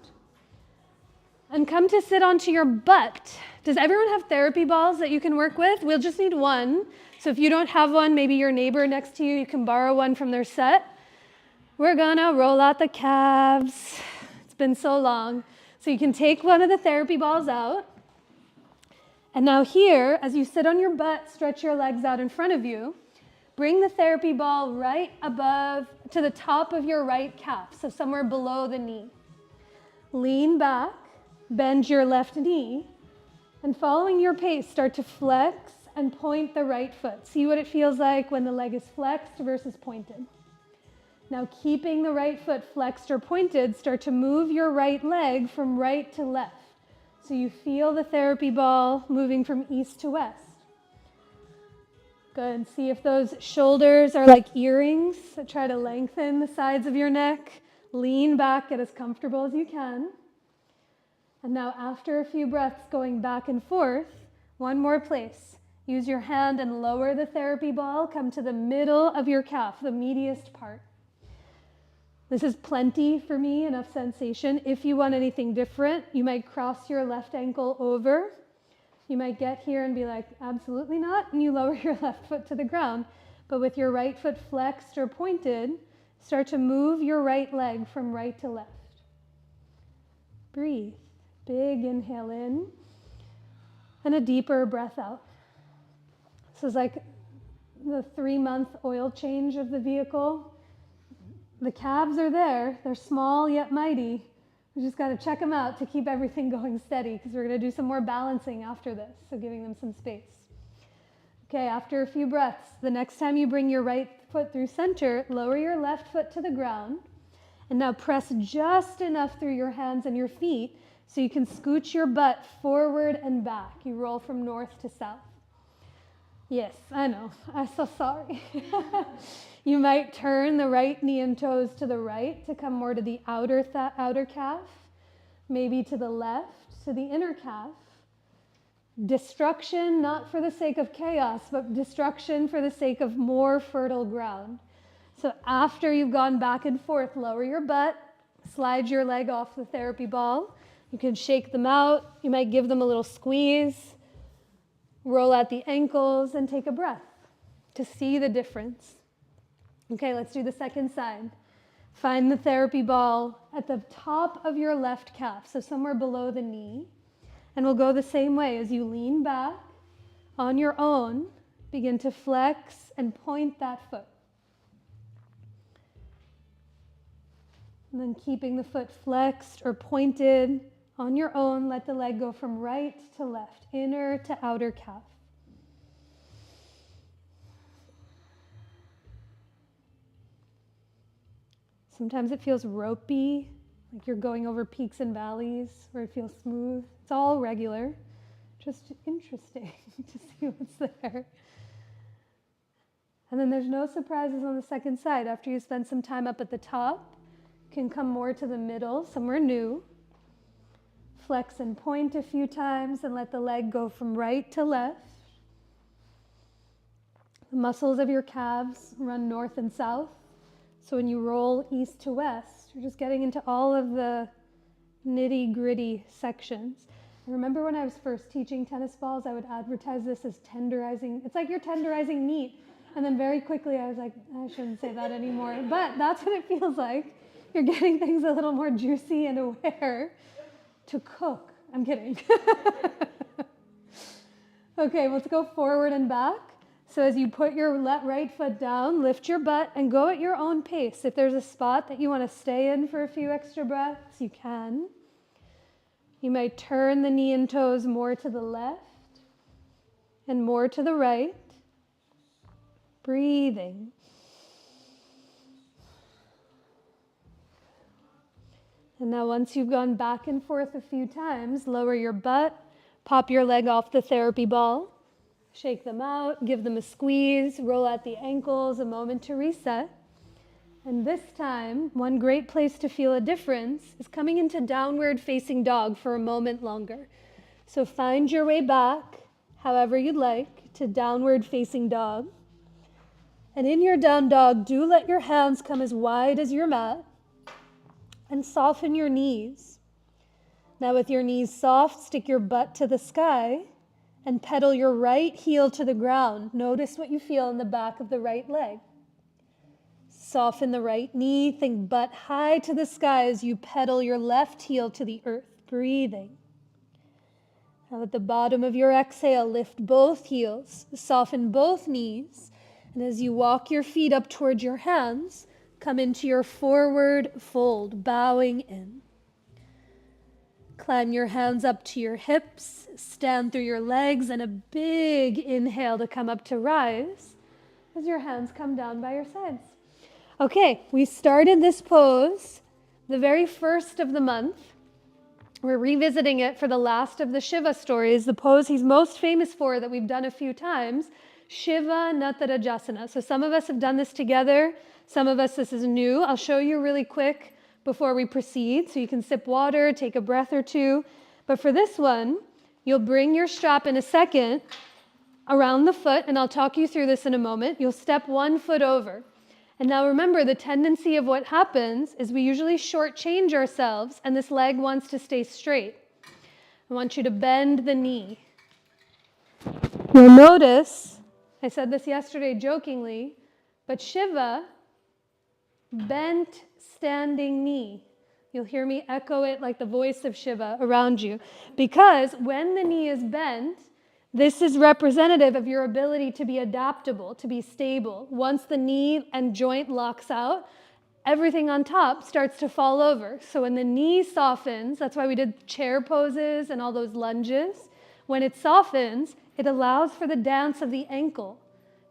and come to sit onto your butt. Does everyone have therapy balls that you can work with? We'll just need one. So if you don't have one, maybe your neighbor next to you can borrow one from their set. We're gonna roll out the calves. It's been so long. So you can take one of the therapy balls out. And now here, as you sit on your butt, stretch your legs out in front of you, bring the therapy ball right above to the top of your right calf, so somewhere below the knee. Lean back, bend your left knee, and following your pace, start to flex and point the right foot. See what it feels like when the leg is flexed versus pointed. Now keeping the right foot flexed or pointed, start to move your right leg from right to left. So you feel the therapy ball moving from east to west. Good. See if those shoulders are like earrings. So try to lengthen the sides of your neck. Lean back, get as comfortable as you can. And now after a few breaths going back and forth, one more place. Use your hand and lower the therapy ball. Come to the middle of your calf, the meatiest part. This is plenty for me, enough sensation. If you want anything different, you might cross your left ankle over. You might get here and be like, absolutely not, and you lower your left foot to the ground. But with your right foot flexed or pointed, start to move your right leg from right to left. Breathe. Big inhale in, and a deeper breath out. This is like the 3-month oil change of the vehicle. The calves are there. They're small yet mighty. We just got to check them out to keep everything going steady because we're going to do some more balancing after this, so giving them some space. Okay, after a few breaths, the next time you bring your right foot through center, lower your left foot to the ground, and now press just enough through your hands and your feet so you can scooch your butt forward and back. You roll from north to south. Yes, I know. I'm so sorry. You might turn the right knee and toes to the right to come more to the outer calf, maybe to the left, to the inner calf. Destruction, not for the sake of chaos, but destruction for the sake of more fertile ground. So after you've gone back and forth, lower your butt, slide your leg off the therapy ball. You can shake them out. You might give them a little squeeze. Roll out the ankles and take a breath to see the difference. Okay, let's do the second side. Find the therapy ball at the top of your left calf, so somewhere below the knee. And we'll go the same way as you lean back on your own, begin to flex and point that foot. And then keeping the foot flexed or pointed on your own, let the leg go from right to left, inner to outer calf. Sometimes it feels ropey, like you're going over peaks and valleys, or it feels smooth. It's all regular, just interesting to see what's there. And then there's no surprises on the second side. After you spend some time up at the top, you can come more to the middle, somewhere new. Flex and point a few times and let the leg go from right to left. The muscles of your calves run north and south. So when you roll east to west, you're just getting into all of the nitty-gritty sections. I remember when I was first teaching tennis balls, I would advertise this as tenderizing. It's like you're tenderizing meat. And then very quickly I was like, I shouldn't say that anymore. But that's what it feels like. You're getting things a little more juicy and aware to cook. I'm kidding. Okay, let's go forward and back. So as you put your right foot down, lift your butt and go at your own pace. If there's a spot that you want to stay in for a few extra breaths, you can. You might turn the knee and toes more to the left and more to the right. Breathing. And now once you've gone back and forth a few times, lower your butt, pop your leg off the therapy ball. Shake them out, give them a squeeze, roll out the ankles, a moment to reset. And this time, one great place to feel a difference is coming into downward facing dog for a moment longer. So find your way back, however you'd like, to downward facing dog. And in your down dog, do let your hands come as wide as your mat and soften your knees. Now with your knees soft, stick your butt to the sky and pedal your right heel to the ground. Notice what you feel in the back of the right leg. Soften the right knee, think butt high to the sky as you pedal your left heel to the earth, breathing. Now at the bottom of your exhale, lift both heels, soften both knees, and as you walk your feet up towards your hands, come into your forward fold, bowing in. Climb your hands up to your hips, stand through your legs, and a big inhale to come up to rise as your hands come down by your sides. Okay, we started this pose the very first of the month. We're revisiting it for the last of the Shiva stories, the pose he's most famous for that we've done a few times, Shiva Natarajasana. So some of us have done this together. Some of us, this is new. I'll show you really quick before we proceed. So you can sip water, take a breath or two. But for this one, you'll bring your strap in a second around the foot, and I'll talk you through this in a moment. You'll step one foot over. And now remember, the tendency of what happens is we usually shortchange ourselves, and this leg wants to stay straight. I want you to bend the knee. You'll notice, I said this yesterday jokingly, but Shiva, bent standing knee. You'll hear me echo it like the voice of Shiva around you. Because when the knee is bent, this is representative of your ability to be adaptable, to be stable. Once the knee and joint locks out, everything on top starts to fall over. So when the knee softens, that's why we did chair poses and all those lunges. When it softens, it allows for the dance of the ankle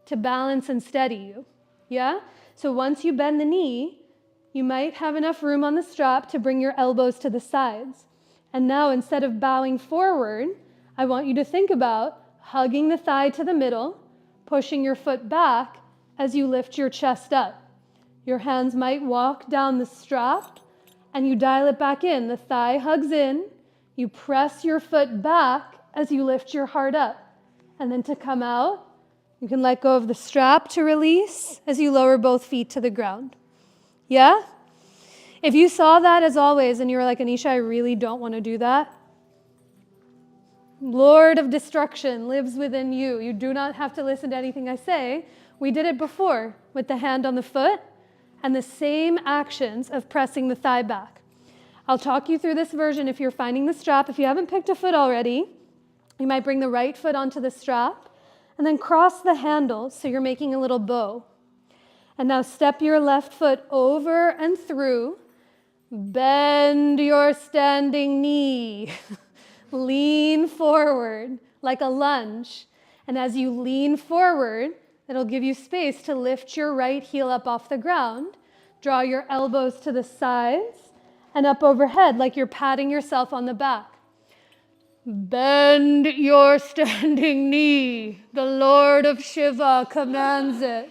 to balance and steady you. Yeah? So once you bend the knee, you might have enough room on the strap to bring your elbows to the sides. And now instead of bowing forward, I want you to think about hugging the thigh to the middle, pushing your foot back as you lift your chest up. Your hands might walk down the strap and you dial it back in. The thigh hugs in, you press your foot back as you lift your heart up. And then to come out, you can let go of the strap to release as you lower both feet to the ground. Yeah? If you saw that as always and you were like, Anisha, I really don't want to do that, Lord of destruction lives within you. You do not have to listen to anything I say. We did it before with the hand on the foot and the same actions of pressing the thigh back. I'll talk you through this version if you're finding the strap. If you haven't picked a foot already, you might bring the right foot onto the strap and then cross the handles so you're making a little bow. And now step your left foot over and through. Bend your standing knee. Lean forward like a lunge. And as you lean forward, it'll give you space to lift your right heel up off the ground. Draw your elbows to the sides and up overhead like you're patting yourself on the back. Bend your standing knee. The Lord of Shiva commands it.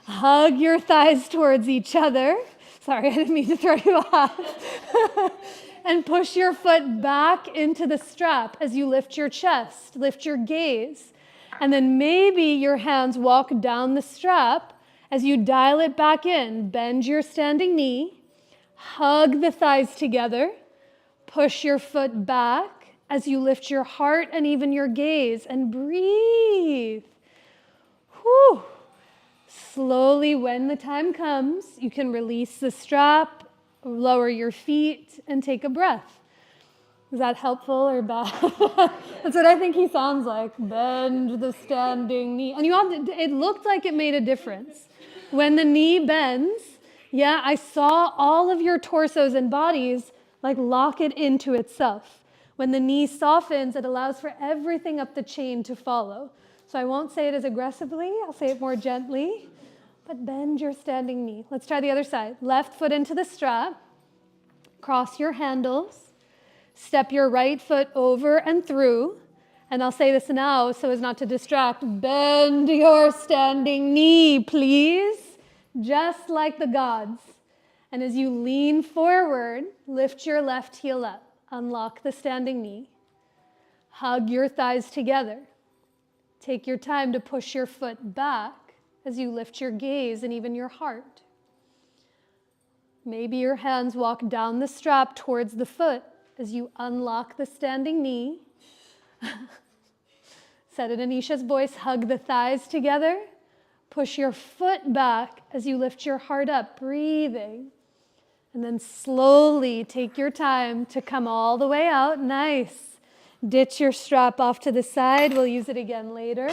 Hug your thighs towards each other. Sorry, I didn't mean to throw you off. And push your foot back into the strap as you lift your chest, lift your gaze. And then maybe your hands walk down the strap as you dial it back in. Bend your standing knee, hug the thighs together, push your foot back as you lift your heart and even your gaze, and breathe. Whew. Slowly, when the time comes, you can release the strap, lower your feet, and take a breath. Is that helpful or bad? That's what I think he sounds like. Bend the standing knee. And it looked like it made a difference. When the knee bends, yeah, I saw all of your torsos and bodies like lock it into itself. When the knee softens, it allows for everything up the chain to follow. So I won't say it as aggressively, I'll say it more gently. But bend your standing knee. Let's try the other side. Left foot into the strap. Cross your handles. Step your right foot over and through. And I'll say this now so as not to distract. Bend your standing knee, please. Just like the gods. And as you lean forward, lift your left heel up. Unlock the standing knee. Hug your thighs together. Take your time to push your foot back as you lift your gaze and even your heart. Maybe your hands walk down the strap towards the foot as you unlock the standing knee. Said in Anisha's voice, hug the thighs together. Push your foot back as you lift your heart up, breathing. And then slowly take your time to come all the way out. Nice. Ditch your strap off to the side. We'll use it again later.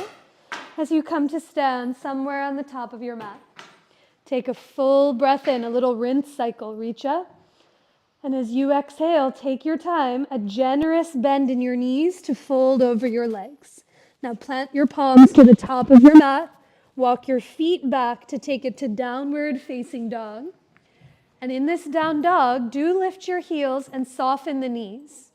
As you come to stand somewhere on the top of your mat. Take a full breath in, a little rinse cycle. Reach up. And as you exhale, take your time, a generous bend in your knees to fold over your legs. Now plant your palms to the top of your mat. Walk your feet back to take it to downward facing dog. And in this down dog, do lift your heels and soften the knees.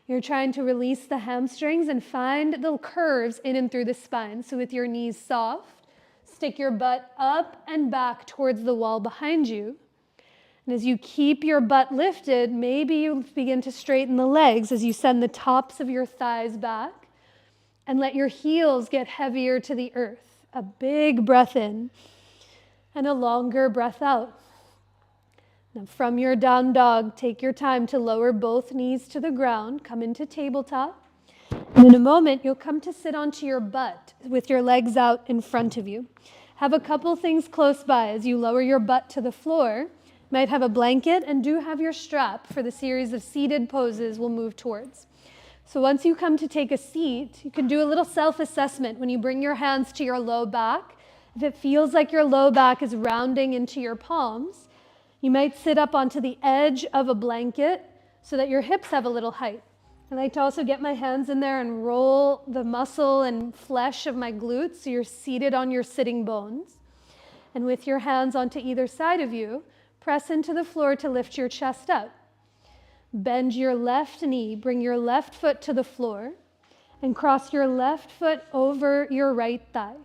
You're trying to release the hamstrings and find the curves in and through the spine. So with your knees soft, stick your butt up and back towards the wall behind you. And as you keep your butt lifted, maybe you begin to straighten the legs as you send the tops of your thighs back and let your heels get heavier to the earth. A big breath in and a longer breath out. Now from your down dog, take your time to lower both knees to the ground, come into tabletop. And in a moment, you'll come to sit onto your butt with your legs out in front of you. Have a couple things close by as you lower your butt to the floor. You might have a blanket and do have your strap for the series of seated poses we'll move towards. So once you come to take a seat, you can do a little self-assessment when you bring your hands to your low back. If it feels like your low back is rounding into your palms, you might sit up onto the edge of a blanket so that your hips have a little height. I like to also get my hands in there and roll the muscle and flesh of my glutes so you're seated on your sitting bones. And with your hands onto either side of you, press into the floor to lift your chest up. Bend your left knee, bring your left foot to the floor, and cross your left foot over your right thigh.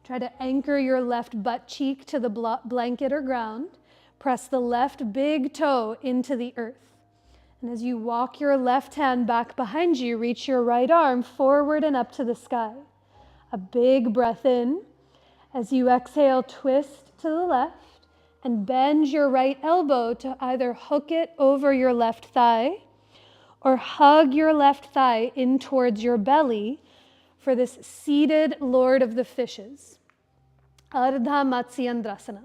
Try to anchor your left butt cheek to the blanket or ground. Press the left big toe into the earth. And as you walk your left hand back behind you, reach your right arm forward and up to the sky. A big breath in. As you exhale, twist to the left and bend your right elbow to either hook it over your left thigh or hug your left thigh in towards your belly for this seated Lord of the Fishes. Ardha Matsyendrasana.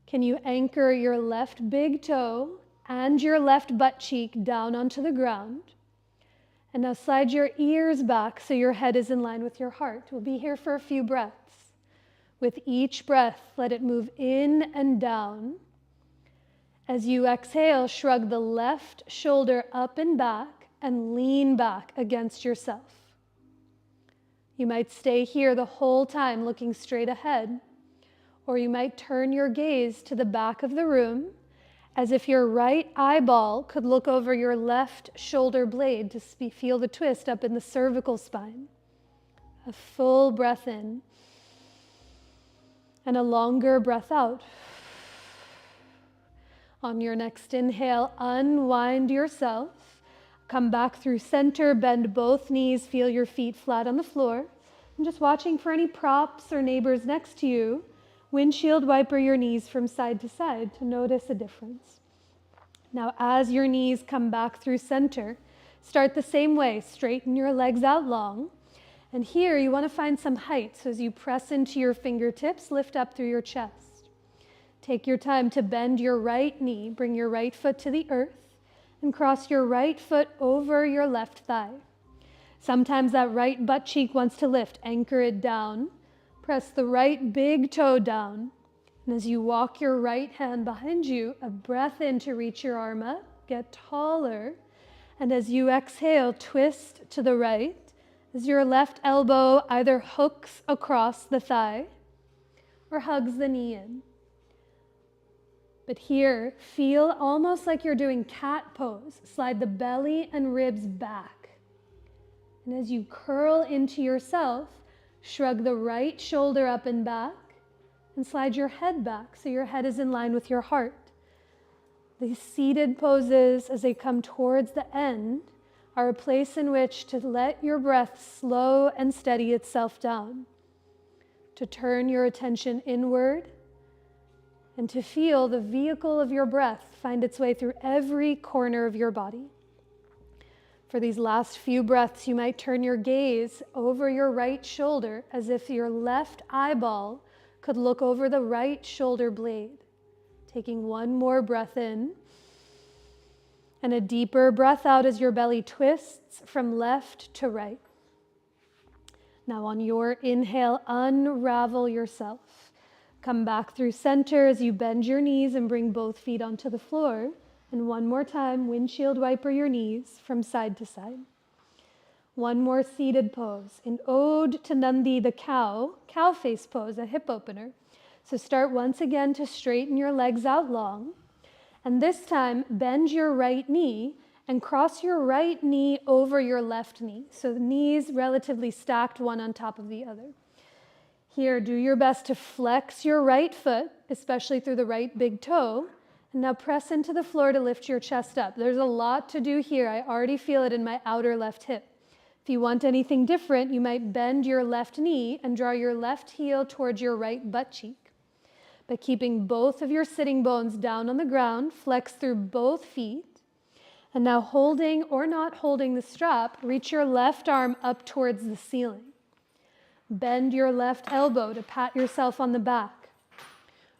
Can you anchor your left big toe and your left butt cheek down onto the ground? And now slide your ears back so your head is in line with your heart. We'll be here for a few breaths. With each breath, let it move in and down. As you exhale, shrug the left shoulder up and back and lean back against yourself. You might stay here the whole time looking straight ahead. Or you might turn your gaze to the back of the room as if your right eyeball could look over your left shoulder blade to feel the twist up in the cervical spine. A full breath in and a longer breath out. On your next inhale, unwind yourself. Come back through center, bend both knees, feel your feet flat on the floor. I'm just watching for any props or neighbors next to you. Windshield wiper your knees from side to side to notice a difference. Now, as your knees come back through center, start the same way. Straighten your legs out long. And here, you want to find some height. So as you press into your fingertips, lift up through your chest. Take your time to bend your right knee. Bring your right foot to the earth and cross your right foot over your left thigh. Sometimes that right butt cheek wants to lift. Anchor it down. Press the right big toe down. And as you walk your right hand behind you, a breath in to reach your arm up, get taller. And as you exhale, twist to the right as your left elbow either hooks across the thigh or hugs the knee in. But here, feel almost like you're doing cat pose. Slide the belly and ribs back. And as you curl into yourself, shrug the right shoulder up and back and slide your head back so your head is in line with your heart. These seated poses, as they come towards the end, are a place in which to let your breath slow and steady itself down, to turn your attention inward, and to feel the vehicle of your breath find its way through every corner of your body. For these last few breaths, you might turn your gaze over your right shoulder as if your left eyeball could look over the right shoulder blade. Taking one more breath in, and a deeper breath out as your belly twists from left to right. Now on your inhale, unravel yourself. Come back through center as you bend your knees and bring both feet onto the floor. And one more time, windshield wiper your knees from side to side. One more seated pose. An ode to Nandi the cow face pose, a hip opener. So start once again to straighten your legs out long. And this time, bend your right knee and cross your right knee over your left knee. So the knees relatively stacked one on top of the other. Here, do your best to flex your right foot, especially through the right big toe. And now press into the floor to lift your chest up. There's a lot to do here. I already feel it in my outer left hip. If you want anything different, you might bend your left knee and draw your left heel towards your right butt cheek. By keeping both of your sitting bones down on the ground, flex through both feet. And now holding or not holding the strap, reach your left arm up towards the ceiling. Bend your left elbow to pat yourself on the back.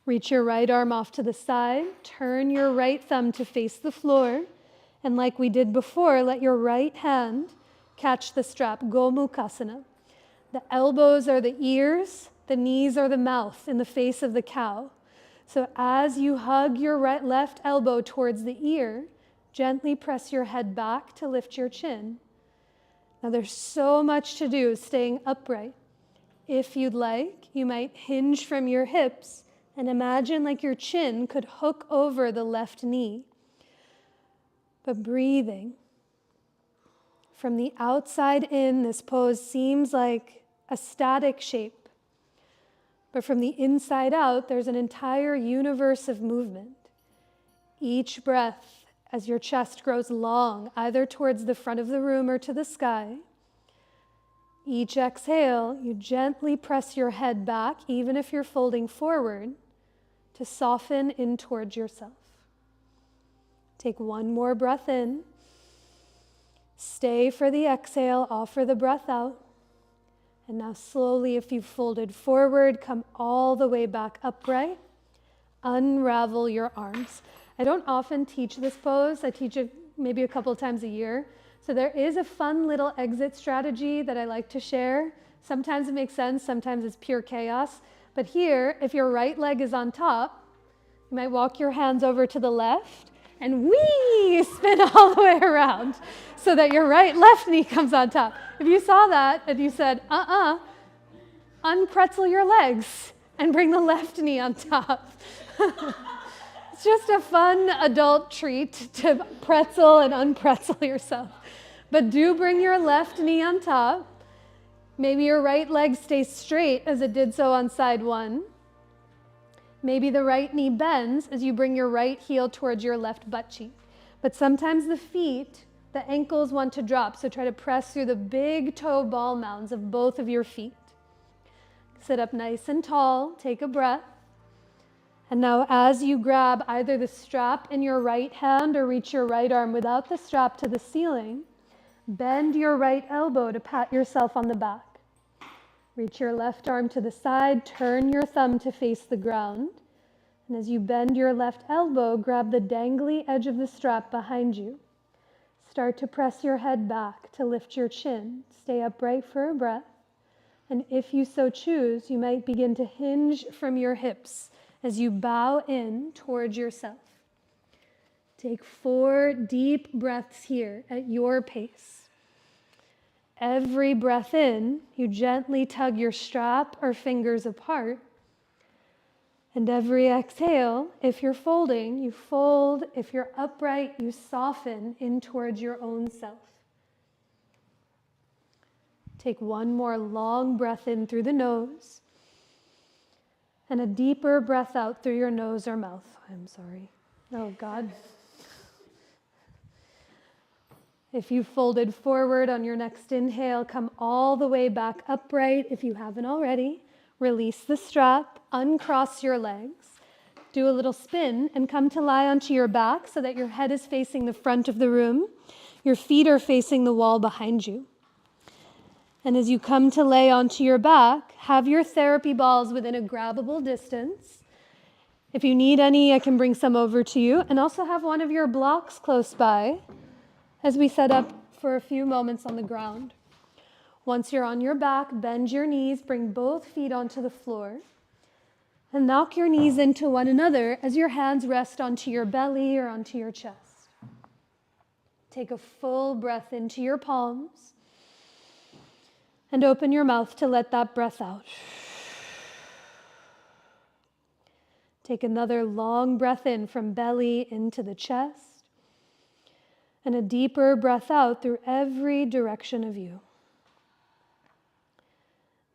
Reach your right arm off to the side, turn your right thumb to face the floor, and like we did before, let your right hand catch the strap, Gomukhasana. The elbows are the ears, the knees are the mouth in the face of the cow. So as you hug your left elbow towards the ear, gently press your head back to lift your chin. Now there's so much to do staying upright. If you'd like, you might hinge from your hips and imagine like your chin could hook over the left knee. But breathing. From the outside in, this pose seems like a static shape. But from the inside out, there's an entire universe of movement. Each breath, as your chest grows long, either towards the front of the room or to the sky, each exhale, you gently press your head back, even if you're folding forward, to soften in towards yourself. Take one more breath in. Stay for the exhale, offer the breath out. And now slowly, if you've folded forward, come all the way back upright. Unravel your arms. I don't often teach this pose. I teach it maybe a couple of times a year. So there is a fun little exit strategy that I like to share. Sometimes it makes sense, sometimes it's pure chaos. But here, if your right leg is on top, you might walk your hands over to the left and spin all the way around so that your left knee comes on top. If you saw that and you said, unpretzel your legs and bring the left knee on top. It's just a fun adult treat to pretzel and unpretzel yourself. But do bring your left knee on top. Maybe your right leg stays straight as it did so on side one. Maybe the right knee bends as you bring your right heel towards your left butt cheek. But sometimes the feet, the ankles want to drop, so try to press through the big toe ball mounds of both of your feet. Sit up nice and tall, take a breath. And now as you grab either the strap in your right hand or reach your right arm without the strap to the ceiling, bend your right elbow to pat yourself on the back. Reach your left arm to the side, turn your thumb to face the ground. And as you bend your left elbow, grab the dangly edge of the strap behind you. Start to press your head back to lift your chin. Stay upright for a breath. And if you so choose, you might begin to hinge from your hips as you bow in towards yourself. Take 4 deep breaths here at your pace. Every breath in, you gently tug your strap or fingers apart. And every exhale, if you're folding, you fold. If you're upright, you soften in towards your own self. Take one more long breath in through the nose and a deeper breath out through your nose or mouth. I'm sorry. Oh, God. If you folded forward on your next inhale, come all the way back upright if you haven't already. Release the strap, uncross your legs, do a little spin, and come to lie onto your back so that your head is facing the front of the room. Your feet are facing the wall behind you. And as you come to lay onto your back, have your therapy balls within a grabbable distance. If you need any, I can bring some over to you, and also have one of your blocks close by as we set up for a few moments on the ground. Once you're on your back, bend your knees, bring both feet onto the floor, and knock your knees into one another as your hands rest onto your belly or onto your chest. Take a full breath into your palms and open your mouth to let that breath out. Take another long breath in from belly into the chest, and a deeper breath out through every direction of you.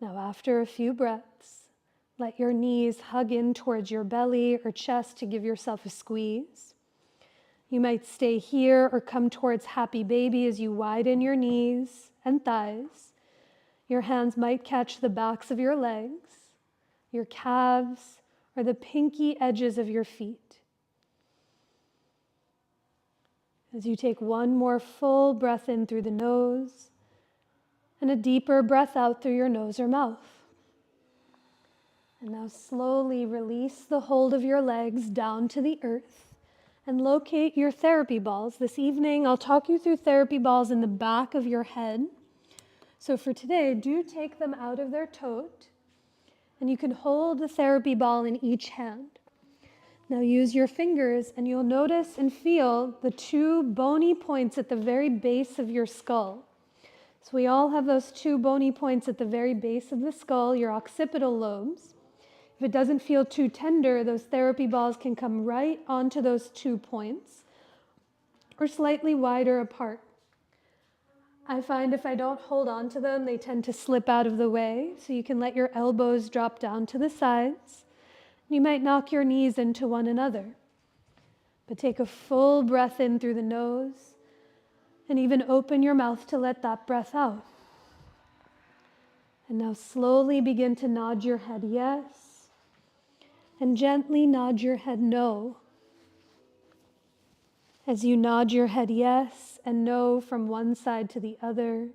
Now, after a few breaths, let your knees hug in towards your belly or chest to give yourself a squeeze. You might stay here or come towards happy baby as you widen your knees and thighs. Your hands might catch the backs of your legs, your calves, or the pinky edges of your feet. As you take one more full breath in through the nose and a deeper breath out through your nose or mouth. And now slowly release the hold of your legs down to the earth and locate your therapy balls. This evening, I'll talk you through therapy balls in the back of your head. So for today, do take them out of their tote, and you can hold the therapy ball in each hand. Now use your fingers, and you'll notice and feel the two bony points at the very base of your skull. So we all have those two bony points at the very base of the skull, your occipital lobes. If it doesn't feel too tender, those therapy balls can come right onto those 2 points or slightly wider apart. I find if I don't hold on to them, they tend to slip out of the way, so you can let your elbows drop down to the sides. You might knock your knees into one another, but take a full breath in through the nose and even open your mouth to let that breath out. And now slowly begin to nod your head yes, and gently nod your head no. As you nod your head yes and no from one side to the other,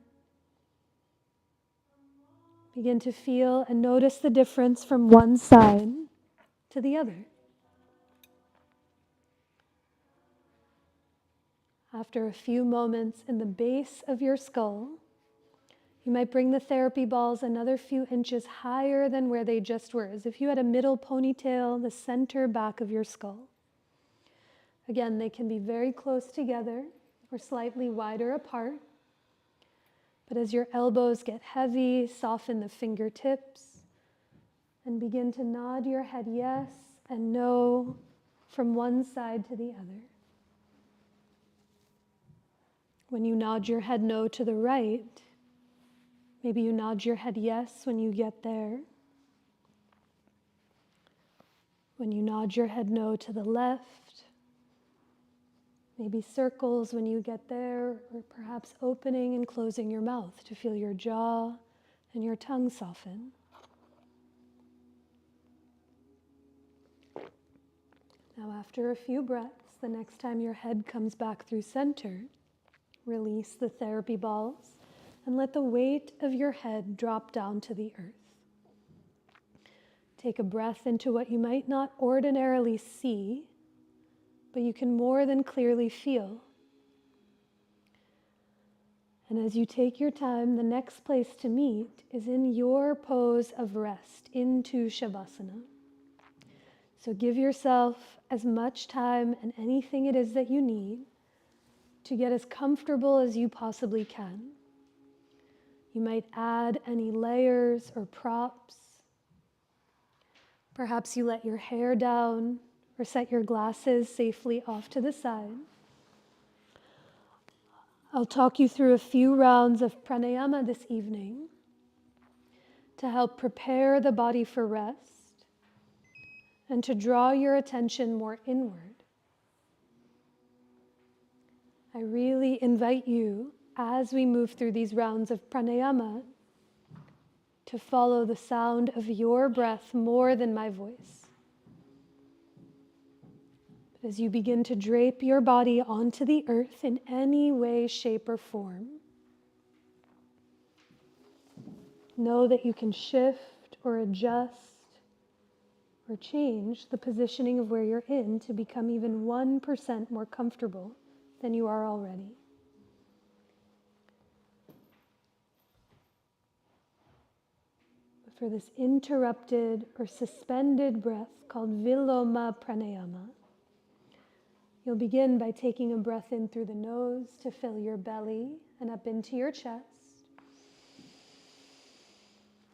begin to feel and notice the difference from one side to the other. After a few moments in the base of your skull, you might bring the therapy balls another few inches higher than where they just were, as if you had a middle ponytail, the center back of your skull. Again, they can be very close together or slightly wider apart. But as your elbows get heavy, soften the fingertips and begin to nod your head yes and no from one side to the other. When you nod your head no to the right, maybe you nod your head yes when you get there. When you nod your head no to the left, maybe circles when you get there, or perhaps opening and closing your mouth to feel your jaw and your tongue soften. Now, after a few breaths, the next time your head comes back through center, release the therapy balls and let the weight of your head drop down to the earth. Take a breath into what you might not ordinarily see, but you can more than clearly feel. And as you take your time, the next place to meet is in your pose of rest, into Shavasana. So give yourself as much time and anything it is that you need to get as comfortable as you possibly can. You might add any layers or props. Perhaps you let your hair down or set your glasses safely off to the side. I'll talk you through a few rounds of pranayama this evening to help prepare the body for rest and to draw your attention more inward. I really invite you, as we move through these rounds of pranayama, to follow the sound of your breath more than my voice. But as you begin to drape your body onto the earth in any way, shape, or form, know that you can shift or adjust or change the positioning of where you're in to become even 1% more comfortable than you are already. But for this interrupted or suspended breath called Viloma Pranayama, you'll begin by taking a breath in through the nose to fill your belly and up into your chest.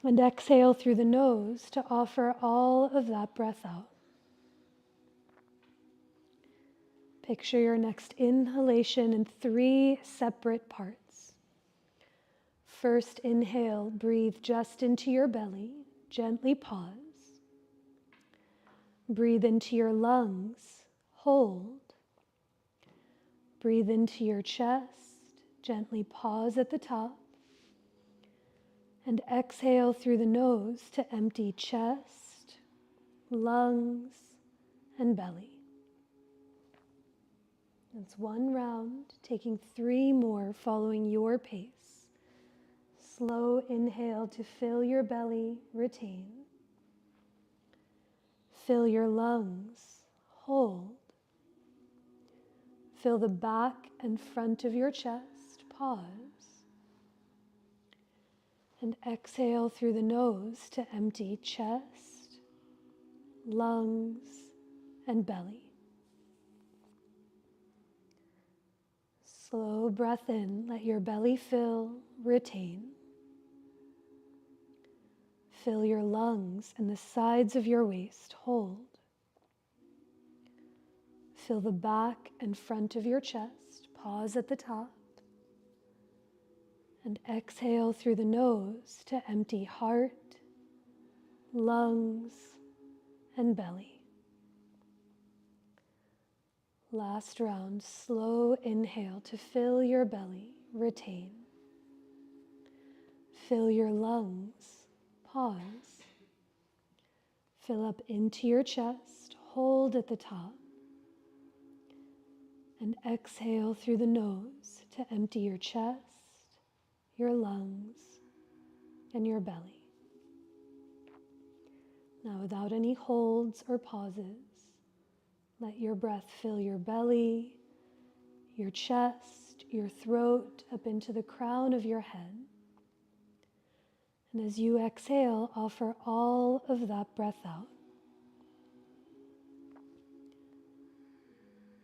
And exhale through the nose to offer all of that breath out. Picture your next inhalation in 3 separate parts. First inhale, breathe just into your belly, gently pause. Breathe into your lungs, hold. Breathe into your chest, gently pause at the top. And exhale through the nose to empty chest, lungs, and belly. That's 1 round, taking 3 more following your pace. Slow inhale to fill your belly, retain. Fill your lungs, hold. Fill the back and front of your chest, pause. And exhale through the nose to empty chest, lungs, and belly. Slow breath in, let your belly fill, retain. Fill your lungs and the sides of your waist, hold. Fill the back and front of your chest, pause at the top. And exhale through the nose to empty heart, lungs, and belly. Last round, slow inhale to fill your belly, retain. Fill your lungs, pause. Fill up into your chest, hold at the top. And exhale through the nose to empty your chest, your lungs, and your belly. Now, without any holds or pauses, let your breath fill your belly, your chest, your throat, up into the crown of your head. And as you exhale, offer all of that breath out.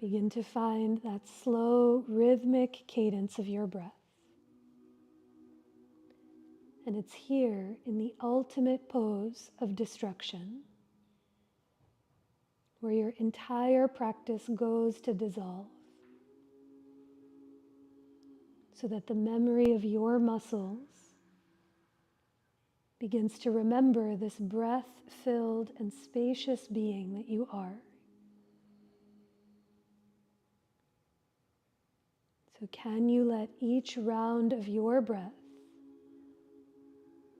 Begin to find that slow, rhythmic cadence of your breath. And it's here in the ultimate pose of destruction, where your entire practice goes to dissolve, so that the memory of your muscles begins to remember this breath-filled and spacious being that you are. So can you let each round of your breath,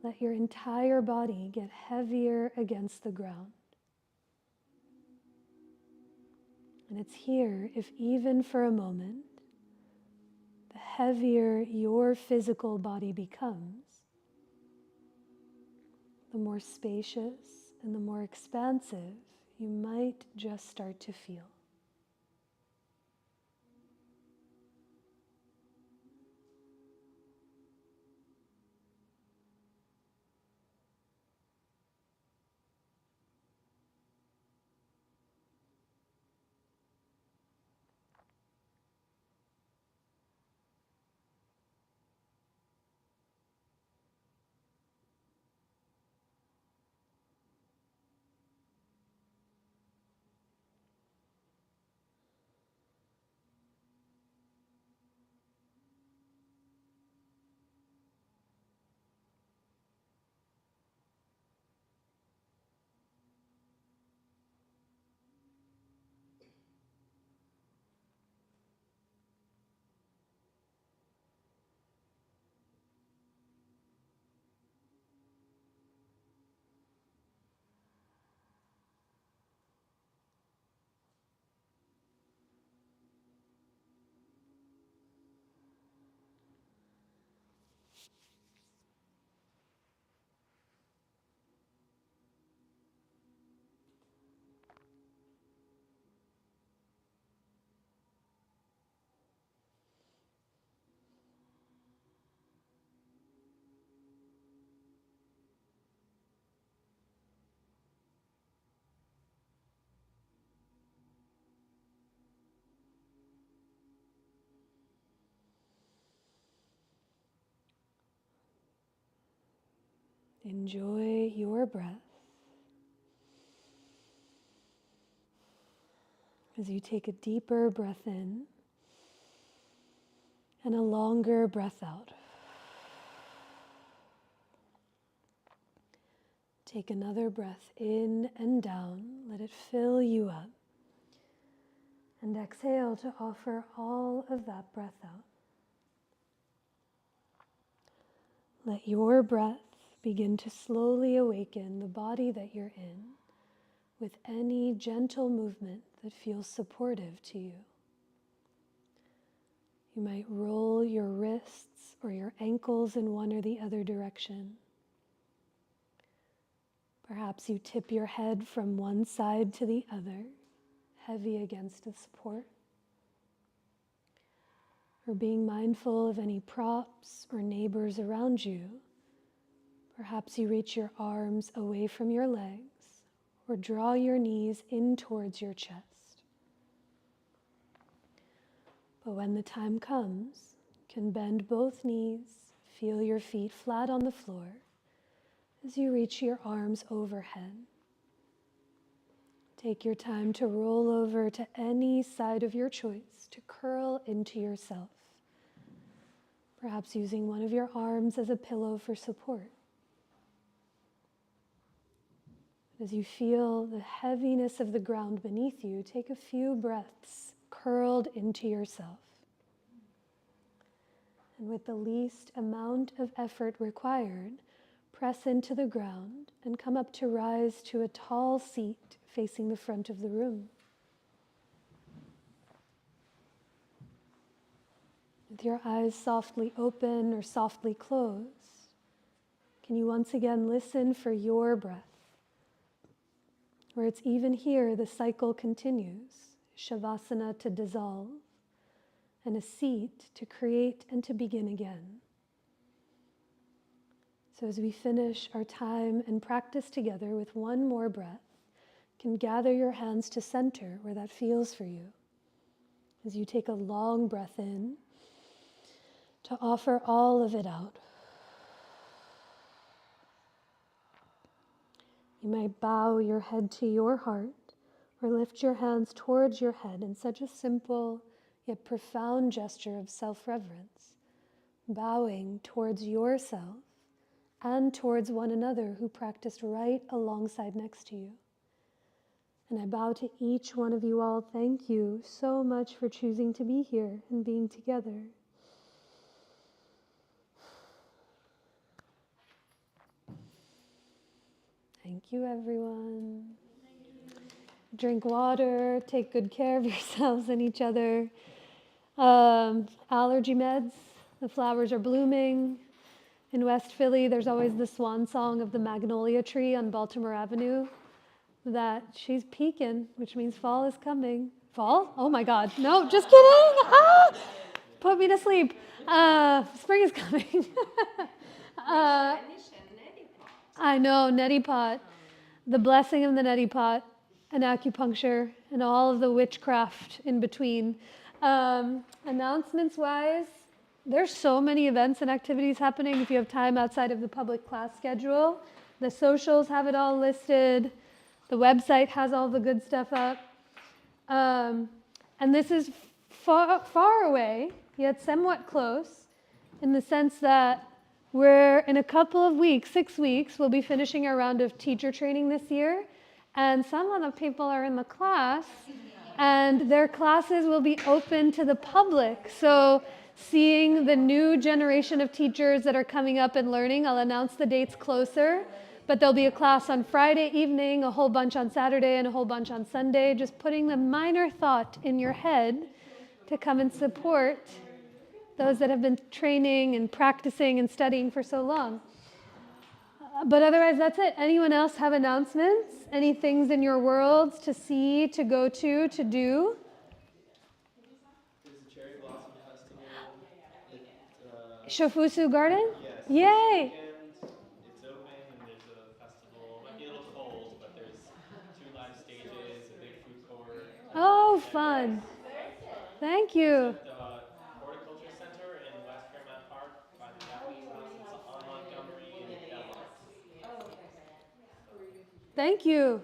let your entire body get heavier against the ground? And it's here, if even for a moment, the heavier your physical body becomes, the more spacious and the more expansive you might just start to feel. Enjoy your breath as you take a deeper breath in and a longer breath out. Take another breath in and down. Let it fill you up. And exhale to offer all of that breath out. Let your breath begin to slowly awaken the body that you're in with any gentle movement that feels supportive to you. You might roll your wrists or your ankles in one or the other direction. Perhaps you tip your head from one side to the other, heavy against the support. Or being mindful of any props or neighbors around you. Perhaps you reach your arms away from your legs or draw your knees in towards your chest. But when the time comes, you can bend both knees, feel your feet flat on the floor as you reach your arms overhead. Take your time to roll over to any side of your choice, to curl into yourself, perhaps using one of your arms as a pillow for support. As you feel the heaviness of the ground beneath you, take a few breaths curled into yourself. And with the least amount of effort required, press into the ground and come up to rise to a tall seat facing the front of the room. With your eyes softly open or softly closed, can you once again listen for your breath? Where it's even here, the cycle continues. Shavasana to dissolve, and a seat to create and to begin again. So as we finish our time and practice together with one more breath, you can gather your hands to center where that feels for you. As you take a long breath in, to offer all of it out. You might bow your head to your heart or lift your hands towards your head in such a simple yet profound gesture of self-reverence, bowing towards yourself and towards one another who practiced right alongside next to you. And I bow to each one of you all. Thank you so much for choosing to be here and being together. Thank you, everyone. Drink water, take good care of yourselves and each other. Allergy meds, the flowers are blooming. In West Philly, there's always the swan song of the magnolia tree on Baltimore Avenue that she's peaking, which means fall is coming. Fall? Oh my God, no, just kidding. Ah! Put me to sleep. Spring is coming. I know, neti pot, the blessing of the neti pot, and acupuncture, and all of the witchcraft in between. Announcements-wise, there's so many events and activities happening if you have time outside of the public class schedule. The socials have it all listed. The website has all the good stuff up. And this is far, far away, yet somewhat close, in the sense that we're in a couple of weeks, 6 weeks, we'll be finishing our round of teacher training this year. And some of the people are in the class, and their classes will be open to the public. So seeing the new generation of teachers that are coming up and learning, I'll announce the dates closer. But there'll be a class on Friday evening, a whole bunch on Saturday, and a whole bunch on Sunday, just putting the minor thought in your head to come and support those that have been training and practicing and studying for so long. But otherwise, that's it. Anyone else have announcements? Any things in your worlds to see, to go to do? There's a Cherry Blossom Festival at Shofusu Garden? yes, Yay! this weekend. It's open and there's a festival. It might be a little cold, but there's 2 live stages, a big food court. Oh, And fun. Thank it's you. at the Horticulture Center in West Fairmount Park by the Japanese House. It's on Montgomery and Belmont. Thank you.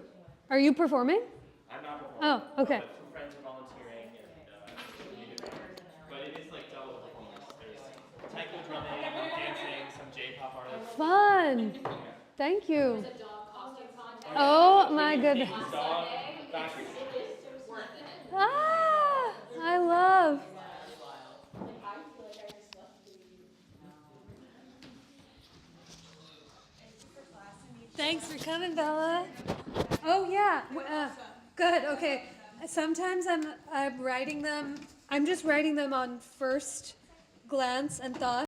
Are you performing? I'm not performing. Oh, okay. But some friends are volunteering and we do that. But it is like double the performance. There's taiko drumming, dancing, some J-pop artists. Fun. Thank you. Oh my goodness. Dog back. Ah, I love. Thanks for coming, Bella. Oh yeah. Good. Okay. Sometimes I'm writing them. I'm just writing them on first glance and thought.